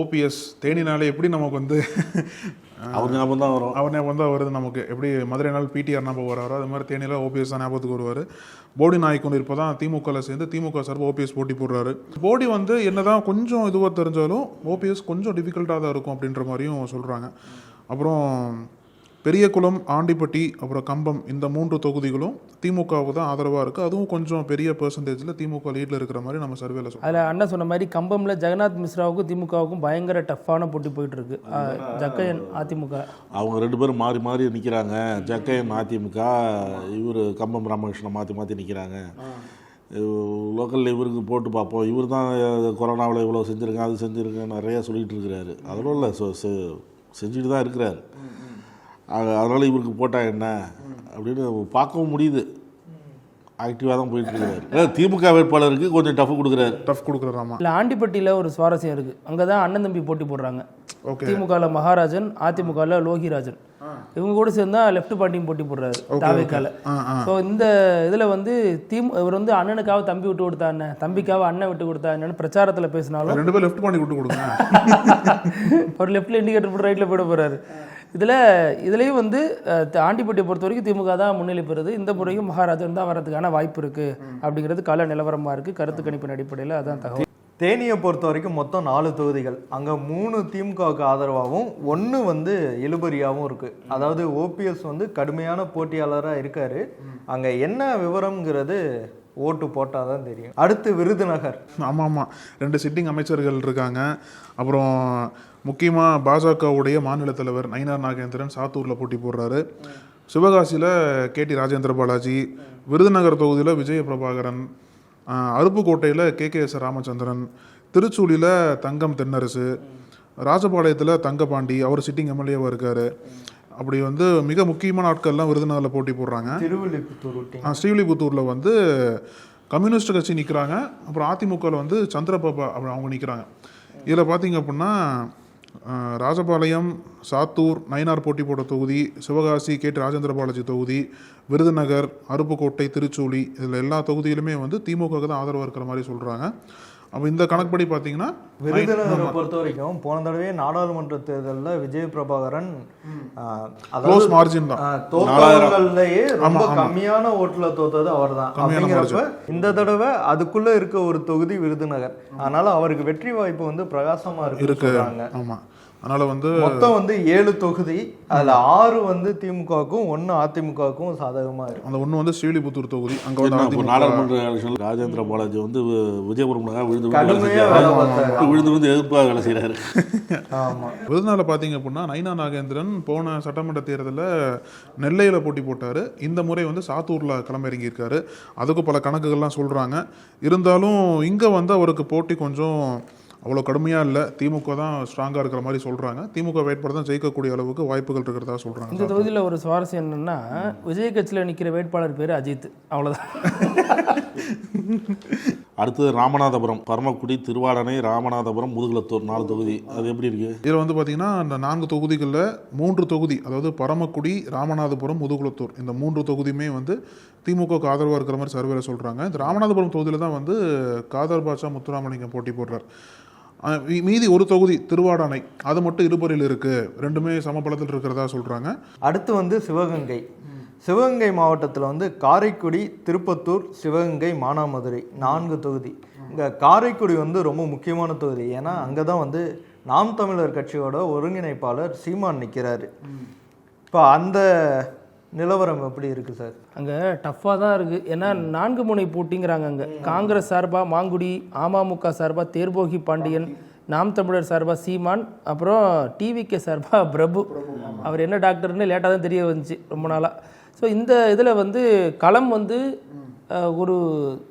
ஓபிஎஸ். தேனினாலே எப்படி நமக்கு வந்து அவர் ஞாபகம் தான் வரும். அவர் ஞாபகம் தான் வருது நமக்கு. எப்படி மதுரை நாள் பிடிஆர் ஞாபகம் வராரோ அது மாதிரி தேனியில் ஓபிஎஸ் தான் ஞாபகத்துக்கு வருவார். போடி நாயக்கன் இப்போ தான் திமுகவில் சேர்ந்து திமுக சார்பாக ஓபிஎஸ் போட்டி போடுறாரு. போடி வந்து என்னதான் கொஞ்சம் இதுவாக தெரிஞ்சாலும் ஓபிஎஸ் கொஞ்சம் டிஃபிகல்ட்டாக தான் இருக்கும் அப்படின்ற மாதிரியும் சொல்கிறாங்க. அப்புறம் பெரியகுளம், ஆண்டிப்பட்டி, அப்புறம் கம்பம் இந்த 3 தொகுதிகளும் திமுகவுக்கு தான் ஆதரவாக இருக்குது. அதுவும் கொஞ்சம் பெரிய பெர்சன்டேஜில் திமுக லீடில் இருக்கிற மாதிரி நம்ம சர்வேல சொல்றோம். அதில் அண்ணன் சொன்ன மாதிரி கம்பமில் ஜெகநாத் மிஸ்ராவுக்கும் திமுகவுக்கும் பயங்கர டஃப்பான போட்டி போயிட்டு இருக்கு. ஜக்கையன் அதிமுக அவங்க 2 பேரும் மாறி மாறி நிற்கிறாங்க. ஜக்கையன் அதிமுக, இவர் கம்பம் ராமகிருஷ்ணன் மாற்றி மாற்றி நிற்கிறாங்க. லோக்கலில் இவருக்கு போட்டு பார்ப்போம், இவர் தான் கொரோனாவில் இவ்வளோ செஞ்சுருக்கேன் அது செஞ்சுருக்கேன் நிறையா சொல்லிகிட்டு இருக்கிறாரு. அதெல்லாம் இல்லை, செஞ்சுட்டு தான் இருக்கிறாரு. அதனால் இவருக்கு போட்டால் என்ன அப்படின்னு பார்க்கவும் முடியுது. ஆக்டிவாக தான் போயிட்டு இருக்காரு. திமுக வேட்பாளருக்கு கொஞ்சம் டஃப் கொடுக்குறாரு. இல்லை, ஆண்டிப்பட்டியில் ஒரு சுவாரஸ்யம் இருக்குது. அங்கே தான் அண்ணன் தம்பி போட்டி போடுறாங்க. திமுகவில் மகாராஜன், அதிமுகவில் லோகிராஜன். இவங்க கூட சேர்ந்தா லெஃப்ட் பார்ட்டியும் போட்டி போடுறாரு தாவேக்கால. ஸோ இந்த இதில் வந்து இவர் வந்து அண்ணனுக்காக தம்பி விட்டு கொடுத்தா என்ன, தம்பிக்காக அண்ணன் விட்டு கொடுத்தா என்னன்னு பிரச்சாரத்தில் பேசினாலும் 2 பேர் லெஃப்ட் பார்ட்டி விட்டு கொடுங்க. அவர் லெஃப்டில் இண்டிகேட்டர் போட்டு ரைட்டில் போயிட போகிறாரு. இதுலேயும் வந்து ஆண்டிப்பட்டியை பொறுத்த வரைக்கும் திமுக தான் முன்னிலை பெறுது. இந்த முறையும் மகாராஜன் தான் வரதுக்கான வாய்ப்பு இருக்குது அப்படிங்கிறது கள நிலவரமாக இருக்குது. கருத்து கணிப்பின் அடிப்படையில் அதான் தகவல். தேனியை பொறுத்த வரைக்கும் மொத்தம் 4 தொகுதிகள். அங்கே 3 திமுகவுக்கு ஆதரவாகவும் 1 வந்து இழுபறியாகவும் இருக்குது. அதாவது ஓபிஎஸ் வந்து கடுமையான போட்டியாளராக இருக்கார். அங்கே என்ன விவரம்ங்கிறது ஓட்டு போட்டால் தான் தெரியும். அடுத்து விருதுநகர். ஆமாம், 2 சிட்டிங் அமைச்சர்கள் இருக்காங்க. அப்புறம் முக்கியமாக பாஜகவுடைய மாநில தலைவர் நயினார் நாகேந்திரன் சாத்தூரில் போட்டி போடுறாரு. சிவகாசியில் கேடி ராஜேந்திர பாலாஜி, விருதுநகர் தொகுதியில் விஜய பிரபாகரன், அருப்புக்கோட்டையில் கேகேஎஸ் ராமச்சந்திரன், திருச்சூலியில் தங்கம் தென்னரசு, ராஜபாளையத்தில் தங்கபாண்டி, அவர் சிட்டிங் எம்எல்ஏவாக இருக்கார். அப்படி வந்து மிக முக்கியமான ஆட்கள்லாம் விருதுநகரில் போட்டி போடுறாங்க. ஸ்ரீவில்லிபுத்தூரில் வந்து கம்யூனிஸ்ட் கட்சி நிற்கிறாங்க. அப்புறம் அதிமுகவில் வந்து சந்திரபாபா அப்படி அவங்க நிற்கிறாங்க. இதில் பார்த்தீங்க அப்படின்னா ராஜபாளையம், சாத்தூர் நயினார் போட்டி போட்ட தொகுதி, சிவகாசி கேடி ராஜேந்திர பாலாஜி தொகுதி, விருதுநகர், அருப்புக்கோட்டை, திருச்சூலி இதில் எல்லா தொகுதியிலுமே வந்து திமுகவுக்கு தான் ஆதரவாக இருக்கிற மாதிரி சொல்கிறாங்க. அப்போ இந்த கணக்குப்படி பார்த்தீங்கன்னா விருதுநகரை பொறுத்த வரைக்கும் போன தடவை நாடாளுமன்ற தேர்தலில் விஜய் பிரபாகரன் மார்ஜின் தான் தோற்றங்கள்லயே ரொம்ப கம்மியான ஓட்டுல தோத்தது அவர் தான். அப்படிங்கிறப்ப இந்த தடவை அதுக்குள்ள இருக்க ஒரு தொகுதி விருதுநகர். அதனால அவருக்கு வெற்றி வாய்ப்பு வந்து பிரகாசமா இருக்கு. ஆமா, அதனால வந்து மொத்தம் வந்து 7 தொகுதி, அதுல 6 வந்து திமுகவுக்கும் 1 அதிமுகவுக்கும் சாதகமா இருக்கு. அந்த 1 வந்து ஸ்ரீவில்லிபுத்தூர் தொகுதி. அங்க வந்து நாடாளுமன்ற எலெக்ஷன் ராஜேந்திர பாலாஜி வந்து விஜயபுரம் விழுந்து எதிர்ப்பாக வேலை செய்யறாரு. ஆமா, விருதுநகர்ல பாத்தீங்க அப்படின்னா நயினார் நாகேந்திரன் போன சட்டமன்ற தேர்தலில் நெல்லையில போட்டி போட்டாரு. இந்த முறை வந்து சாத்தூர்ல களமிறங்கி இருக்காரு. அதுக்கு பல கணக்குகள்லாம் சொல்றாங்க. இருந்தாலும் இங்க வந்து அவருக்கு போட்டி கொஞ்சம் அவ்வளோ கடுமையாக இல்லை. திமுக தான் ஸ்ட்ராங்காக இருக்கிற மாதிரி சொல்கிறாங்க. திமுக வேட்பாளர் தான் ஜெயிக்கக்கூடிய அளவுக்கு வாய்ப்புகள் இருக்கிறதா சொல்கிறாங்க. இந்த தொகுதியில் ஒரு சுவாரஸ்யம் என்னென்னா, விஜய் கட்சியில் நிற்கிற வேட்பாளர் பேர் அஜித், அவ்வளோதான். அடுத்தது ராமநாதபுரம், பரமக்குடி, திருவாடனை, ராமநாதபுரம், முதுகுளத்தூர் 4 தொகுதி. அது எப்படி இருக்கு? இதில் வந்து பார்த்தீங்கன்னா அந்த 4 தொகுதிகளில் 3 தொகுதி, அதாவது பரமக்குடி, ராமநாதபுரம், முதுகுளத்தூர் இந்த 3 தொகுதியுமே வந்து திமுகவுக்கு ஆதரவாக இருக்கிற மாதிரி சர்வேல சொல்கிறாங்க. இந்த ராமநாதபுரம் தொகுதியில் தான் வந்து காதர் பாட்சா முத்துராமலிங்கம் போட்டி போடுறார். மீதி ஒரு தொகுதி திருவாடானை, அது மட்டும் இழுபறியில் இருக்குது. 2மே சமபலத்தில் இருக்கிறதா சொல்கிறாங்க. அடுத்து வந்து சிவகங்கை. சிவகங்கை மாவட்டத்தில் வந்து காரைக்குடி, திருப்பத்தூர், சிவகங்கை, மானாமதுரை 4 தொகுதி. இங்கே காரைக்குடி வந்து ரொம்ப முக்கியமான தொகுதி. ஏன்னா அங்கே தான் வந்து நாம் தமிழர் கட்சியோட ஒருங்கிணைப்பாளர் சீமான் நிற்கிறாரு. இப்போ அந்த நிலவரம் எப்படி இருக்குது சார்? அங்கே டஃப்பாக தான் இருக்குது. ஏன்னா 4 முனை போட்டிங்கிறாங்க. அங்கே காங்கிரஸ் சார்பாக மாங்குடி, அமமுக சார்பாக தேர்போகி பாண்டியன், நாம் தமிழர் சார்பாக சீமான், அப்புறம் டிவிகே சார்பாக பிரபு. அவர் என்ன டாக்டர்னு லேட்டாக தான் தெரிய வந்துச்சு ரொம்ப நாளாக. ஸோ இந்த இதில் வந்து களம் வந்து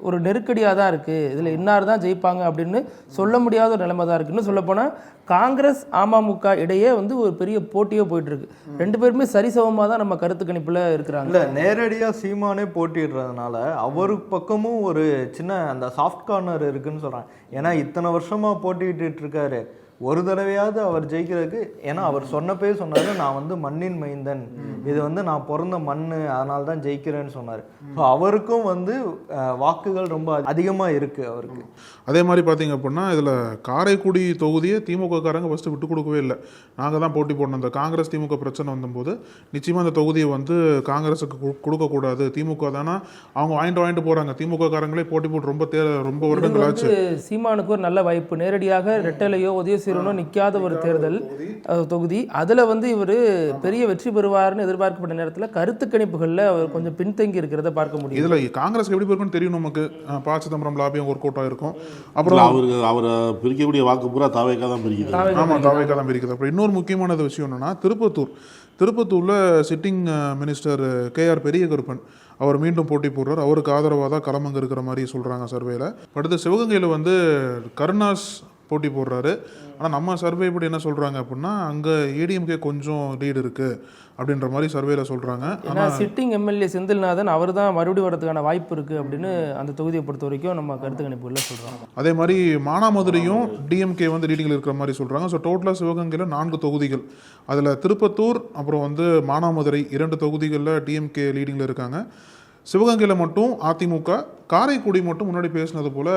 ஒரு நெருக்கடியாக தான் இருக்குது. இதில் இன்னார் தான் ஜெயிப்பாங்க அப்படின்னு சொல்ல முடியாத ஒரு நிலைமை தான் இருக்குன்னு சொல்லப்போனால் காங்கிரஸ் அமமுக இடையே வந்து ஒரு பெரிய போட்டியே போயிட்டுருக்கு. 2 பேருமே சரிசமமாக தான் நம்ம கருத்து கணிப்பில் இருக்கிறாங்க. இல்லை, நேரடியாக சீமானே போட்டிடுறதுனால அவர் பக்கமும் ஒரு சின்ன அந்த சாஃப்ட் கார்னர் இருக்குன்னு சொல்கிறாங்க. ஏன்னா இத்தனை வருஷமாக போட்டிட்டு இருக்காரு. ஒரு தடவையாவது அவர் ஜெயிக்கிறதுக்கு, ஏன்னா அவர் சொன்னப்பே சொன்னார், நான் வந்து மண்ணின் மைந்தன், இது வந்து நான் பிறந்த மண், அதனால தான் ஜெயிக்கிறேன்னு சொன்னார். ஸோ அவருக்கும் வந்து வாக்குகள் ரொம்ப அதிகமாக இருக்குது அவருக்கு. அதே மாதிரி பார்த்தீங்க அப்படின்னா இதில் காரைக்குடி தொகுதியை திமுக காரங்க ஃபஸ்ட்டு விட்டு கொடுக்கவே இல்லை. நாங்கள் தான் போட்டி போடணும். அந்த காங்கிரஸ் திமுக பிரச்சனை வந்தபோது நிச்சயமாக அந்த தொகுதியை வந்து காங்கிரஸுக்கு கொடுக்கக்கூடாது, திமுக தானே அவங்க வாங்கிட்டு போகிறாங்க. திமுக காரங்களே போட்டி போட்டு ரொம்ப வருடங்கள் ஆச்சு. சீமானுக்கு ஒரு நல்ல வாய்ப்பு, நேரடியாக ரெட்டலையோ உதயசீரனோ நிற்காத ஒரு தேர்தல் தொகுதி. அதில் வந்து இவர் பெரிய வெற்றி பெறுவார்னு எதிர்பார்க்கப்பட்ட நேரத்தில் கருத்து கணிப்புகளில் அவர் கொஞ்சம் பின்தங்கி இருக்கிறத பார்க்க முடியும். இதில் காங்கிரஸ் எப்படி போயிருக்குன்னு தெரியும் நமக்கு. ப. சிதம்பரம் லாபியும் ஒர்க் அவுட் ஆயிருக்கும். அப்புறம் அவரை பிரிக்கக்கூடிய வாக்கு பூரா தாவேக்கா தான் பிரிக்குது. ஆமாம், தாவேக்கா தான் பிரிக்குது. அப்புறம் இன்னொரு முக்கியமான விஷயம் என்னன்னா, திருப்பத்தூரில் சிட்டிங் மினிஸ்டர் KR பெரியகருப்பன் அவர் மீண்டும் போட்டி போடுறார். அவருக்கு ஆதரவாக தான் களமங்க இருக்கிற மாதிரி சொல்கிறாங்க சர்வேல. அடுத்து சிவகங்கையில் வந்து கருணாஸ் போட்டி போடுறாரு. ஆனால் நம்ம சர்வே இப்படி என்ன சொல்கிறாங்க அப்படின்னா, அங்கே ஏடிஎம்கே கொஞ்சம் லீடு இருக்குது அப்படின்ற மாதிரி சர்வேல சொல்கிறாங்க. ஆனால் சிட்டிங் எம்எல்ஏ செந்தில்நாதன் அவர் தான் மறுபடியும் வரதுக்கான வாய்ப்பு இருக்குது அப்படின்னு அந்த தொகுதியை பொறுத்த வரைக்கும் நம்ம கருத்து கணிப்புகளில் சொல்கிறாங்க. அதே மாதிரி மானாமதுரையும் டிஎம்கே வந்து லீடிங்கில் இருக்கிற மாதிரி சொல்கிறாங்க. ஸோ டோட்டலாக சிவகங்கையில் 4 தொகுதிகள், அதில் திருப்பத்தூர் அப்புறம் வந்து மானாமதுரை 2 தொகுதிகளில் டிஎம்கே லீடிங்கில் இருக்காங்க. சிவகங்கையில் மட்டும் அதிமுக, காரைக்குடி மட்டும் முன்னாடி பேசினது போல்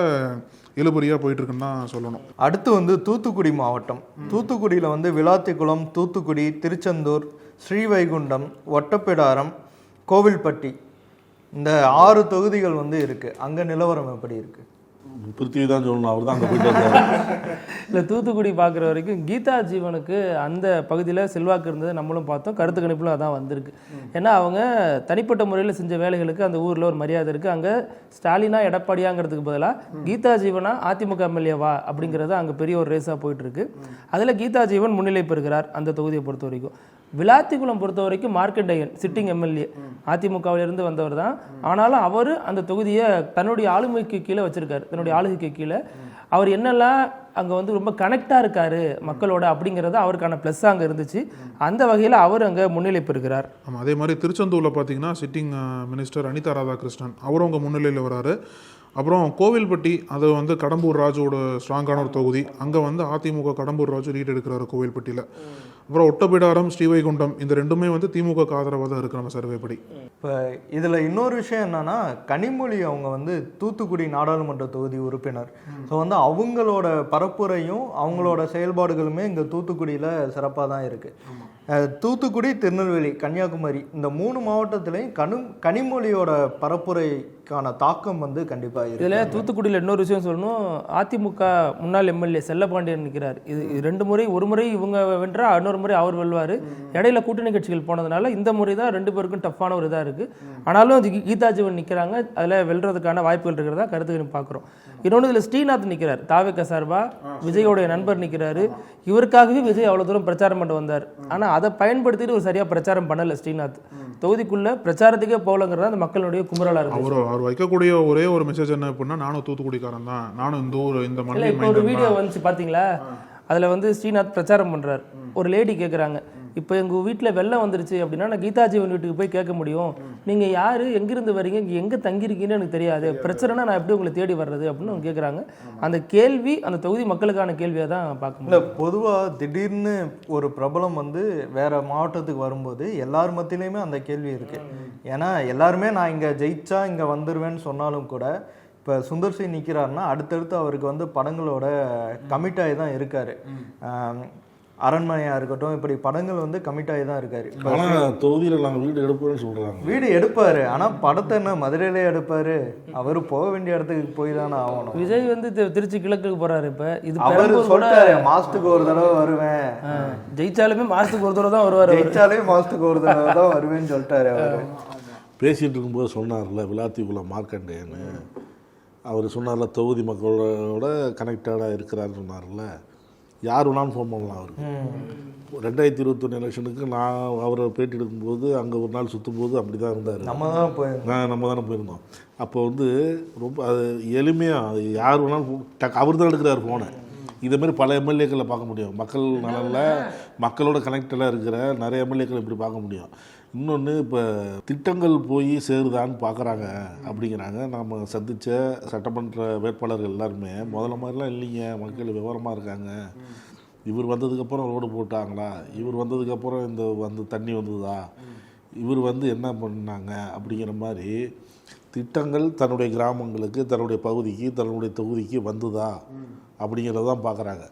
இழுபறியாக போயிட்டுருக்குன்னு தான் சொல்லணும். அடுத்து வந்து தூத்துக்குடி மாவட்டம். தூத்துக்குடியில் வந்து விளாத்திக்குளம், தூத்துக்குடி, திருச்செந்தூர், ஸ்ரீவைகுண்டம், ஒட்டப்பிடாரம், கோவில்பட்டி, இந்த 6 தொகுதிகள் வந்து இருக்குது. அங்கே நிலவரம் எப்படி இருக்குது? பிருத்திவி தான் சொல்லணும், அவர் தான் அங்கே போயிட்டு வந்தார். இல்லை, தூத்துக்குடி பார்க்குற வரைக்கும் கீதா ஜீவனுக்கு அந்த பகுதியில் செல்வாக்கு இருந்தது நம்மளும் பார்த்தோம். கருத்து கணிப்பில் அதான் வந்திருக்கு. ஏன்னா அவங்க தனிப்பட்ட முறையில் செஞ்ச வேலைகளுக்கு அந்த ஊரில் ஒரு மரியாதை இருக்குது. அங்கே ஸ்டாலினா எடப்பாடியாங்கிறதுக்கு பதிலாக கீதா ஜீவனா அதிமுக எம்எல்ஏவா அப்படிங்கிறது அங்கே பெரிய ஒரு ரேஸாக போயிட்டுருக்கு. அதில் கீதா ஜீவன் முன்னிலை பெறுகிறார் அந்த தொகுதியை பொறுத்த வரைக்கும். விளாத்திக்குளம் பொறுத்த வரைக்கும் மார்க்கெண்டையன் சிட்டிங் எம்எல்ஏ அதிமுகவிலிருந்து வந்தவர் தான். ஆனாலும் அவர் அந்த தொகுதியை தன்னுடைய ஆளுமைக்கு கீழே வச்சிருக்காரு, தன்னுடைய ஆளுகைக்கு கீழே. அவர் என்னெல்லாம் அங்கே வந்து ரொம்ப கனெக்டாக இருக்காரு மக்களோட அப்படிங்கிறது அவருக்கான ப்ளஸ்ஸாக அங்கே இருந்துச்சு. அந்த வகையில் அவர் அங்கே முன்னிலை பெறுகிறார். ஆமாம், அதே மாதிரி திருச்செந்தூரில் பார்த்தீங்கன்னா சிட்டிங் மினிஸ்டர் அனிதா ராதாகிருஷ்ணன் அவரும் அவங்க முன்னிலையில் வராரு. அப்புறம் கோவில்பட்டி, அது வந்து கடம்பூர் ராஜோட ஸ்ட்ராங்கான ஒரு தொகுதி. அங்கே வந்து அதிமுக கடம்பூர் ராஜு லீட் எடுக்கிறாரு கோவில்பட்டியில். அப்புறம் ஒட்டப்பிடாரம், ஸ்ரீவைகுண்டம், இந்த 2மே வந்து திமுக ஆதரவாக தான் இருக்குது நம்ம சர்வேப்படி. இப்போ இதில் இன்னொரு விஷயம் என்னன்னா, கனிமொழி அவங்க வந்து தூத்துக்குடி நாடாளுமன்ற தொகுதி உறுப்பினர். ஸோ வந்து அவங்களோட பரப்புரையும் அவங்களோட செயல்பாடுகளுமே இங்கே தூத்துக்குடியில் சிறப்பாக தான் இருக்குது. தூத்துக்குடி, திருநெல்வேலி, கன்னியாகுமரி இந்த 3 மாவட்டத்திலையும் கனிமொழியோட பரப்புரைக்கான தாக்கம் வந்து கண்டிப்பாக இருக்குது. இதில் தூத்துக்குடியில் இன்னொரு விஷயம் சொல்லணும். அதிமுக முன்னாள் எம்எல்ஏ செல்லப்பாண்டியன் நிற்கிறார். இது 2 முறை, ஒரு முறை இவங்க வென்றா இன்னொரு முறை அவர் வெல்வார். இடையில கூட்டணி கட்சிகள் போனதுனால இந்த முறை தான் 2 பேருக்கும் டஃப்பான ஒரு இதாக இருக்குது. ஆனாலும் கீதா ஜீவன் நிற்கிறாங்க. அதில் வெல்றதுக்கான வாய்ப்புகள் இருக்கிறதா கருத்து பார்க்குறோம். இன்னொன்று இதில் ஸ்ரீநாத் நிற்கிறார், தாவேக சார்பா விஜயோடைய நண்பர் நிற்கிறாரு. இவருக்காகவே விஜய் அவ்வளோ தூரம் பிரச்சாரம் பண்ண வந்தார். ஆனால் அதை பயன்படுத்திட்டு ஒரு சரியாக பிரச்சாரம் பண்ணலை ஸ்ரீநாத். தொகுதிக்குள்ள பிரச்சாரத்துக்கே போகலங்கிறதா அந்த மக்களுடைய குமுறலா இருக்கு. அவர் வைக்கக்கூடிய ஒரே ஒரு மெசேஜ் என்ன அப்படின்னா, நானும் தூத்துக்குடிக்காரன் தான், நானும் இந்த ஊர் இந்த மண்ணை. இப்போ ஒரு வீடியோ வந்துச்சு பார்த்தீங்களா, அதில் வந்து ஸ்ரீநாத் பிரச்சாரம் பண்ணுறார். ஒரு லேடி கேட்குறாங்க, இப்போ எங்கள் வீட்டில் வெள்ளம் வந்துருச்சு அப்படின்னா நான் கீதா ஜீவன் வீட்டுக்கு போய் கேட்க முடியும், நீங்கள் யார், எங்கேருந்து வரீங்க, இங்கே எங்கே தங்கியிருக்கீங்கன்னு எனக்கு தெரியாது, பிரச்சனைனா நான் எப்படி உங்களை தேடி வர்றது அப்படின்னு அவங்க கேட்குறாங்க. அந்த கேள்வி அந்த தொகுதி மக்களுக்கான கேள்வியாக தான் பார்க்க முடியும். இல்லை, பொதுவாக திடீர்னு ஒரு பிரபலம் வந்து வேற மாவட்டத்துக்கு வரும்போது எல்லார் மத்தியிலையுமே அந்த கேள்வி இருக்குது. ஏன்னா எல்லாருமே நான் இங்கே ஜெயிச்சா இங்கே வந்துடுவேன்னு சொன்னாலும் கூட, இப்போ சுந்தர் சி நிற்கிறாருன்னா அடுத்தடுத்து அவருக்கு வந்து படங்களோட கமிட் ஆகி தான் இருக்காரு. அரண்மனையாக இருக்கட்டும், இப்படி படங்கள் வந்து கமிட் ஆகி தான் இருக்காரு. தொகுதியில் நாங்கள் வீடு எடுப்போம்னு சொல்கிறாங்க. வீடு எடுப்பார், ஆனால் படத்தை என்ன மதுரையிலே எடுப்பார். அவர் போக வேண்டிய இடத்துக்கு போய் தானே ஆகணும். விஜய் வந்து திருச்சி கிழக்குக்கு போகிறாரு. இப்போ இது அவர் சொல்லிட்டாரு, மாதத்துக்கு ஒரு தடவை வருவேன், ஜெயிச்சாலுமே மாதத்துக்கு ஒரு தடவை தான் வருவார், ஜெயிச்சாலே மாதத்துக்கு ஒரு தடவை தான் வருவேன்னு சொல்லிட்டாரு. அவர் பேசிகிட்டு இருக்கும்போது சொன்னார்ல விளாத்திக்குளம் மார்க்கண்டேன்னு, அவர் சொன்னார்ல தொகுதி மக்களோட கனெக்டடாக இருக்கிறாருன்னு சொன்னார்ல. யார் வேணாலும் ஃபோன் பண்ணலாம் அவருக்கு. 2021 எலெக்ஷனுக்கு நான் அவரை பேட்டி எடுக்கும்போது அங்கே ஒரு நாள் சுற்றும்போது அப்படி தான் இருந்தார். நம்ம தானே போயிருந்தோம். அப்போ வந்து ரொம்ப அது எளிமையாக அது யார் வேணாலும் அவர் தான் எடுக்கிறார் ஃபோனை. இதேமாரி பல எம்எல்ஏக்களை பார்க்க முடியும். மக்கள் நலனில் மக்களோட கனெக்டடாக இருக்கிற நிறைய எம்எல்ஏக்களை இப்படி பார்க்க முடியும். இன்னொன்று, இப்போ திட்டங்கள் போய் சேருதான்னு பார்க்குறாங்க அப்படிங்கிறாங்க. நம்ம சந்தித்த சட்டமன்ற வேட்பாளர்கள் எல்லாருமே முதல்ல மாதிரிலாம் இல்லைங்க, மக்கள் விவரமாக இருக்காங்க, இவர் வந்ததுக்கப்புறம் ரோடு போட்டாங்களா, இவர் வந்ததுக்கப்புறம் இந்த தண்ணி வந்ததா, இவர் என்ன பண்ணாங்க அப்படிங்கிற மாதிரி திட்டங்கள் தன்னுடைய கிராமங்களுக்கு, தன்னுடைய பகுதிக்கு, தன்னுடைய தொகுதிக்கு வந்ததா அப்படிங்கிறத தான் பார்க்குறாங்க.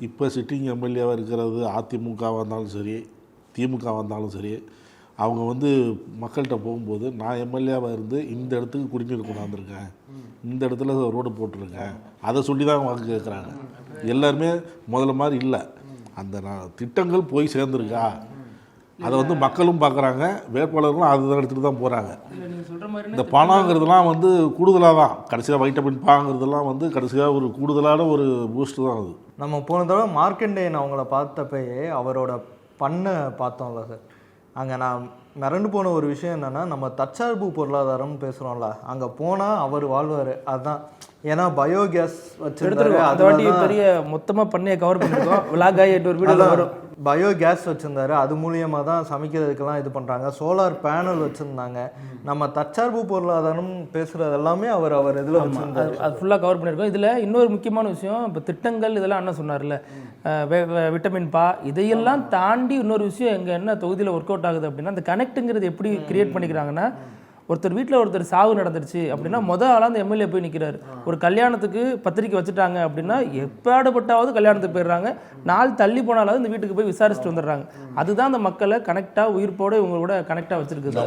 இப்போ சிட்டிங் எம்எல்ஏவாக இருக்கிறது அதிமுகவாக இருந்தாலும் சரி, திமுகவாக இருந்தாலும் சரி, அவங்க மக்கள்கிட்ட போகும்போது நான் எம்எல்ஏவாக இருந்து இந்த இடத்துக்கு குடிநீர் கொண்டாந்துருக்கேன், இந்த இடத்துல ரோடு போட்டிருக்கேன், அதை சொல்லி தான் வாக்கு கேட்குறாங்க. எல்லாருமே முதல்ல மாதிரி இல்லை. அந்த திட்டங்கள் போய் சேர்ந்துருக்கா அதை மக்களும் பார்க்குறாங்க, வேட்பாளர்களும் அதை தான் எடுத்துகிட்டு தான் போகிறாங்க. இந்த பணங்கிறதுலாம் கூடுதலாக தான், கடைசியாக வைட்டமின் பாங்கிறதுலாம் கடைசியாக ஒரு கூடுதலான ஒரு பூஸ்ட் தான் அது. நம்ம போன தடவை மார்க்கண்டேயன் அவங்கள பார்த்தப்பயே அவரோட பண்ணை பார்த்தோம்ல சார், அங்கே நான் மிரண்டு போன ஒரு விஷயம் என்னென்னா, நம்ம தற்சார்பு பொருளாதாரம்னு பேசுகிறோம்ல, அங்கே போனால் அவர் வாழ்வார். அதுதான், ஏன்னா பயோகேஸ் வச்சுருந்தாரு. அது வாட்டி பெரிய மொத்தமாக பண்ணையை கவர் பண்ணியிருக்கோம். விலாகாய் ஒரு வீடியோ வரும். பயோகேஸ் வச்சுருந்தாரு, அது மூலியமாக தான் சமைக்கிறதுக்கெல்லாம் இது பண்ணுறாங்க. சோலார் பேனல் வச்சுருந்தாங்க. நம்ம தற்சார்பு பொருளாதாரம் பேசுகிறது எல்லாமே அவர் இதில் வச்சுருந்தாரு. அது ஃபுல்லாக கவர் பண்ணியிருக்கோம். இதில் இன்னொரு முக்கியமான விஷயம், இப்போ திட்டங்கள் இதெல்லாம் அண்ணன் சொன்னார்ல, விட்டமின் பா, இதையெல்லாம் தாண்டி இன்னொரு விஷயம் எங்கள் என்ன தொகுதியில் ஒர்க் அவுட் ஆகுது அப்படின்னா, அந்த கனெக்ட்டுங்கிறது எப்படி கிரியேட் பண்ணிக்கிறாங்கன்னா, ஒருத்தர் வீட்டில் ஒருத்தர் சாவு நடந்துருச்சு அப்படின்னா ஆளாக அந்த எம்எல்ஏ போய் நிற்கிறாரு. ஒரு கல்யாணத்துக்கு பத்திரிக்கை வச்சுட்டாங்க அப்படின்னா எப்பாடுபட்டாவது கல்யாணத்துக்கு போயிடுறாங்க, நாள் தள்ளி போனாலாவது இந்த வீட்டுக்கு போய் விசாரிச்சுட்டு வந்துடுறாங்க. அதுதான் அந்த மக்களை கனெக்டாக உயிர்ப்போடு இவங்க கூட கனெக்டாக வச்சிருக்குது.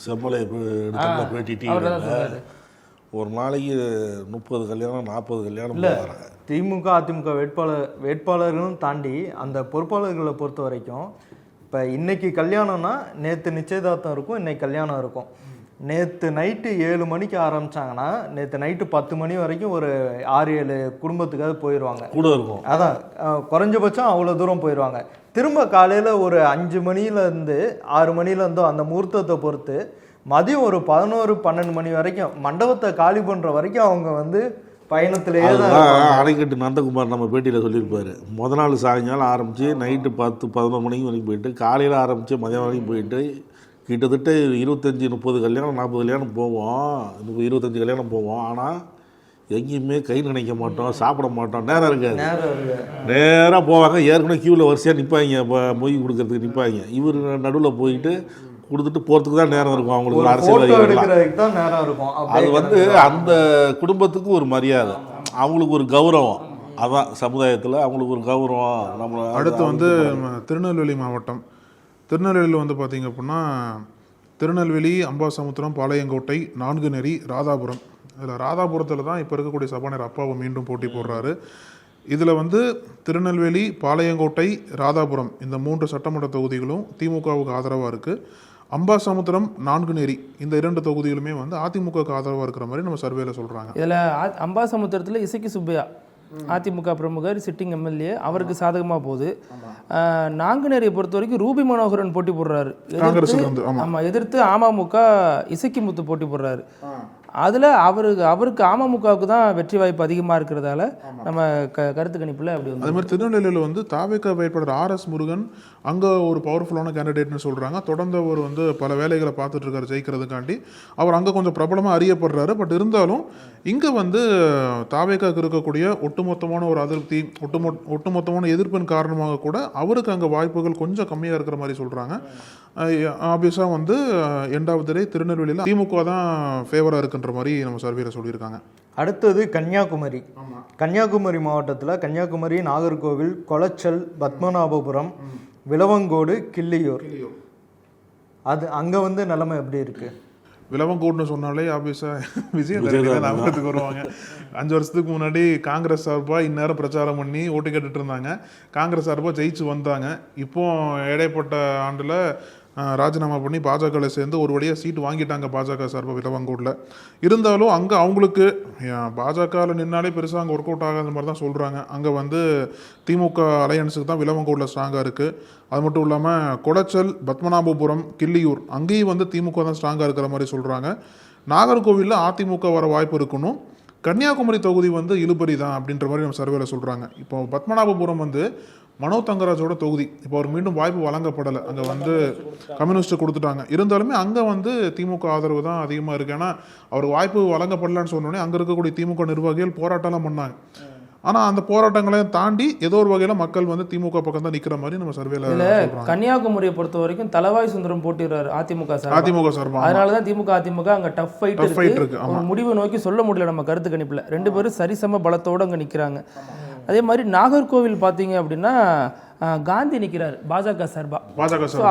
செம்மலை பேட்டிட்டு ஒரு நாளைக்கு 30 கல்யாணம் 40 கல்யாணம் போகிறாங்க. திமுக அதிமுக வேட்பாளர்களும் தாண்டி அந்த பொறுப்பாளர்களை பொறுத்த வரைக்கும், இப்போ இன்றைக்கி கல்யாணம்னா நேற்று நிச்சயதார்த்தம் இருக்கும், இன்றைக்கி கல்யாணம் இருக்கும். நேற்று நைட்டு 7 மணிக்கு ஆரம்பித்தாங்கன்னா நேற்று நைட்டு 10 மணி வரைக்கும் ஒரு 6-7 குடும்பத்துக்காக போயிடுவாங்க கூட இருக்கும். அதான் குறைஞ்சபட்சம் அவ்வளோ தூரம் போயிடுவாங்க. திரும்ப காலையில் ஒரு 5 மணிலேருந்து 6 மணிலேருந்தோ அந்த முகூர்த்தத்தை பொறுத்து மதியம் ஒரு 11-12 மணி வரைக்கும் மண்டபத்தை காலி பண்ணுற வரைக்கும் அவங்க பயணத்திலேயே தான். அணைக்கட்டு நந்தகுமார் நம்ம பேட்டியில் சொல்லியிருப்பார், முதல் நாள் சாயங்காலம் ஆரம்பித்து நைட்டு 10-11 மணிக்கு வரைக்கும் போயிட்டு, காலையில் ஆரம்பித்து மதியம் வரைக்கும் போயிட்டு, கிட்டத்தட்ட 25-30 கல்யாணம் 40 கல்யாணம் போவோம், 25 கல்யாணம் போவோம். ஆனால் எங்கேயுமே கை நினைக்க மாட்டோம், சாப்பிட மாட்டோம், நேரம் இருக்காது. நேராக போவாங்க, ஏற்கனவே க்யூவில் வரிசையாக நிற்பாங்க, மொய் கொடுக்கறதுக்கு நிற்பாங்க. இவர் நடுவில் போயிட்டு கொடுத்துட்டு போகிறதுக்கு தான் நேரம் இருக்கும். அவங்களுக்கு அரசியல் தான் நேரம் இருக்கும். அது அந்த குடும்பத்துக்கு ஒரு மரியாதை, அவங்களுக்கு ஒரு கௌரவம், அதான் சமுதாயத்தில் அவங்களுக்கு ஒரு கௌரவம். நம்ம அடுத்து திருநெல்வேலி மாவட்டம், திருநெல்வேலியில் பார்த்தீங்க அப்படின்னா திருநெல்வேலி, அம்பாசமுத்திரம், பாளையங்கோட்டை, நான்குநேரி, ராதாபுரம். இதில் ராதாபுரத்தில் தான் இப்போ இருக்கக்கூடிய சபாநாயகர் அப்பாவை மீண்டும் போட்டி போடுறாரு. இதில் திருநெல்வேலி, பாளையங்கோட்டை, ராதாபுரம் இந்த 3 சட்டமன்ற தொகுதிகளும் திமுகவுக்கு ஆதரவாக இருக்குது. அம்பாசமுத்திரம், நான்குநேரி இந்த 2 தொகுதிகளுமே அதிமுகவுக்கு ஆதரவாக இருக்கிற மாதிரி நம்ம சர்வேல சொல்கிறாங்க. இதில் அம்பாசமுத்திரத்தில் இசக்கி சுப்பையா அதிமுக பிரமுகர், சிட்டிங் எம்எல்ஏ, அவருக்கு சாதகமாக போகுது. நாங்குநேரியை பொறுத்த வரைக்கும் ரூபி மனோகரன் போட்டி போடுறாரு, எதிர்த்து அமமுக இசக்கி முத்து போட்டி போடுறாரு. அதில் அவருக்கு அமமுகவுக்கு தான் வெற்றி வாய்ப்பு அதிகமாக இருக்கிறதால நம்ம கருத்து கணிப்பில் அப்படி அது மாதிரி திருநெல்வேலியில் தாவேகா வேட்பாளர் RS முருகன் அங்கே ஒரு பவர்ஃபுல்லான கேண்டிடேட்னு சொல்கிறாங்க. தொடர்ந்து அவர் பல வேலைகளை பார்த்துட்டு இருக்காரு ஜெயிக்கிறதுக்காண்டி. அவர் அங்கே கொஞ்சம் பிரபலமாக அறியப்படுறாரு. பட் இருந்தாலும் இங்கே தாவேகாவுக்கு இருக்கக்கூடிய ஒட்டுமொத்தமான ஒரு அதிருப்தி, ஒட்டுமொத்தமான எதிர்ப்பின் காரணமாக கூட அவருக்கு அங்கே வாய்ப்புகள் கொஞ்சம் கம்மியாக இருக்கிற மாதிரி சொல்கிறாங்க. ஆப்வியஸாக எண்டாவது திருநெல்வேலியில் திமுக தான் ஃபேவராக இருக்குன்ற மாதிரி நம்ம சர்வேல சொல்லியிருக்காங்க. அடுத்தது கன்னியாகுமரி. கன்னியாகுமரி மாவட்டத்தில் கன்னியாகுமரி, நாகர்கோவில், கொளச்சல், பத்மநாபபுரம், விளவங்கோடு, கிள்ளியூர். அது அங்கே நிலைமை எப்படி இருக்குது? விளவங்கோடுன்னு சொன்னாலே ஆப்வியஸாக விஜய் ஞாபகத்துக்கு வருவாங்க. 5 வருஷத்துக்கு முன்னாடி காங்கிரஸ் சார்பாக இந்நேரம் பிரச்சாரம் பண்ணி ஓட்டு கேட்டுட்டு இருந்தாங்க. காங்கிரஸ் சார்பாக ஜெயிச்சு வந்தாங்க. இப்போ இடைப்பட்ட ஆண்டில் ராஜினாமா பண்ணி பாஜகவில் சேர்ந்து ஒரு வழியாக சீட்டு வாங்கிட்டாங்க பாஜக சார்பாக விளவங்கோடில். இருந்தாலும் அங்கே அவங்களுக்கு பாஜகவில் நின்னாலே பெருசாக அங்கே ஒர்க் அவுட் ஆகாத மாதிரி தான் சொல்கிறாங்க. அங்கே திமுக அலையன்ஸுக்கு தான் விளவங்கோடில் ஸ்ட்ராங்காக இருக்குது. அது மட்டும் இல்லாமல் கொளச்சல், பத்மநாபபுரம், கிள்ளியூர் அங்கேயும் திமுக தான் ஸ்ட்ராங்காக இருக்கிற மாதிரி சொல்கிறாங்க. நாகர்கோவிலில் அதிமுக வர வாய்ப்பு இருக்கணும். கன்னியாகுமரி தொகுதி இழுபறி தான் அப்படின்ற மாதிரி நம்ம சர்வேல சொல்கிறாங்க. இப்போ பத்மநாபபுரம் மனோ தங்கராஜோட தொகுதி. இப்போ அவர் மீண்டும் வாய்ப்பு வழங்கப்படலை. அங்கே கம்யூனிஸ்ட் கொடுத்துட்டாங்க. இருந்தாலுமே அங்கே திமுக ஆதரவு தான் அதிகமாக இருக்குது. ஏன்னா அவர் வாய்ப்பு வழங்கப்படலான்னு சொன்னோடனே அங்கே இருக்கக்கூடிய திமுக நிர்வாகிகள் போராட்டம்லாம் பண்ணாங்க. ஆனால் அந்த போராட்டங்களையும் தாண்டி ஏதோ ஒரு வகையில் மக்கள் வந்து திமுக பக்கம் தான் நிற்கிற மாதிரி நம்ம சர்வேல இதுல கன்னியாகுமரியை பொறுத்த வரைக்கும் தலவாய் சுந்தரம் போட்டிடுறாரு அதிமுக சார். அதிமுக சார்பாக. அதனாலதான் அதிமுக அங்க டஃப் ஃபைட் இருக்கு. ஒரு முடிவு நோக்கி சொல்ல முடியல நம்ம கருத்து கணிப்புல. 2 பேரும் சரிசம பலத்தோட அங்க நிக்கிறாங்க. அதே மாதிரி நாகர்கோவில் பாத்தீங்க அப்படின்னா காந்தி நிக்கிறாரு பாஜக சார்பா.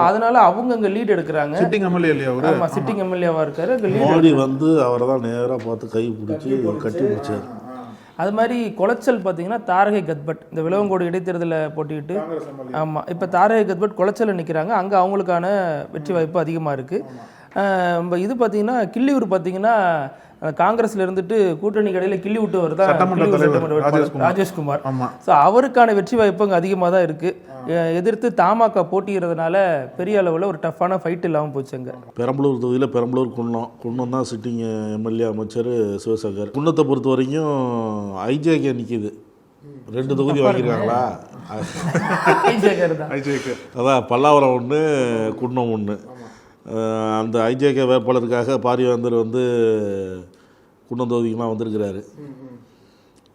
அதனால அவங்க அங்க லீட் எடுக்கிறாங்க. சிட்டிங் எம்எல்ஏ இல்லையா அவரு? ஆமா, சிட்டிங் எம்எல்ஏவா இருக்காரு. மோடி வந்து அவரை தான் நேராக பார்த்து கை பிடிச்சி கட்டி பிடிச்சார். அது மாதிரி குளச்சல் பார்த்தீங்கன்னா தாரகை கத்பட் இந்த விளவங்கோடு இடைத்தேர்தலில் போட்டிக்கிட்டு, ஆமாம், இப்போ தாரகை கத்பட் குளச்சலில் நிற்கிறாங்க. அங்கே அவங்களுக்கான வெற்றி வாய்ப்பு அதிகமாக இருக்குது. இது பார்த்தீங்கன்னா கிள்ளியூர் பார்த்தீங்கன்னா காங்கிரஸ்ல இருந்துட்டு கூட்டணி கடையில் கிள்ளி விட்டு வருதா ராஜேஷ்குமார். ஸோ அவருக்கான வெற்றி வாய்ப்பு அங்கே அதிகமாக தான் இருக்குது. எதிர்த்து தமாக போட்டிக்கிறதுனால பெரிய அளவில் ஒரு டஃப்பான ஃபைட் இல்லாமல் போச்சு. அங்கே பெரம்பலூர் தொகுதியில் பெரம்பலூர் குன்னம் தான் சிட்டிங் எம்எல்ஏ அமைச்சர் சிவசங்கர். குன்னத்தை பொறுத்த வரைக்கும் ஐஜேகே நிற்கிது. 2 தொகுதி வாங்கியிருக்காங்களா? அதான் பல்லாவரம் 1, குன்னம் 1. அந்த ஐஜேகே வேட்பாளருக்காக பாரிவேந்தர் வந்து குன்னம் தொகுதிக்கெலாம் வந்திருக்கிறாரு.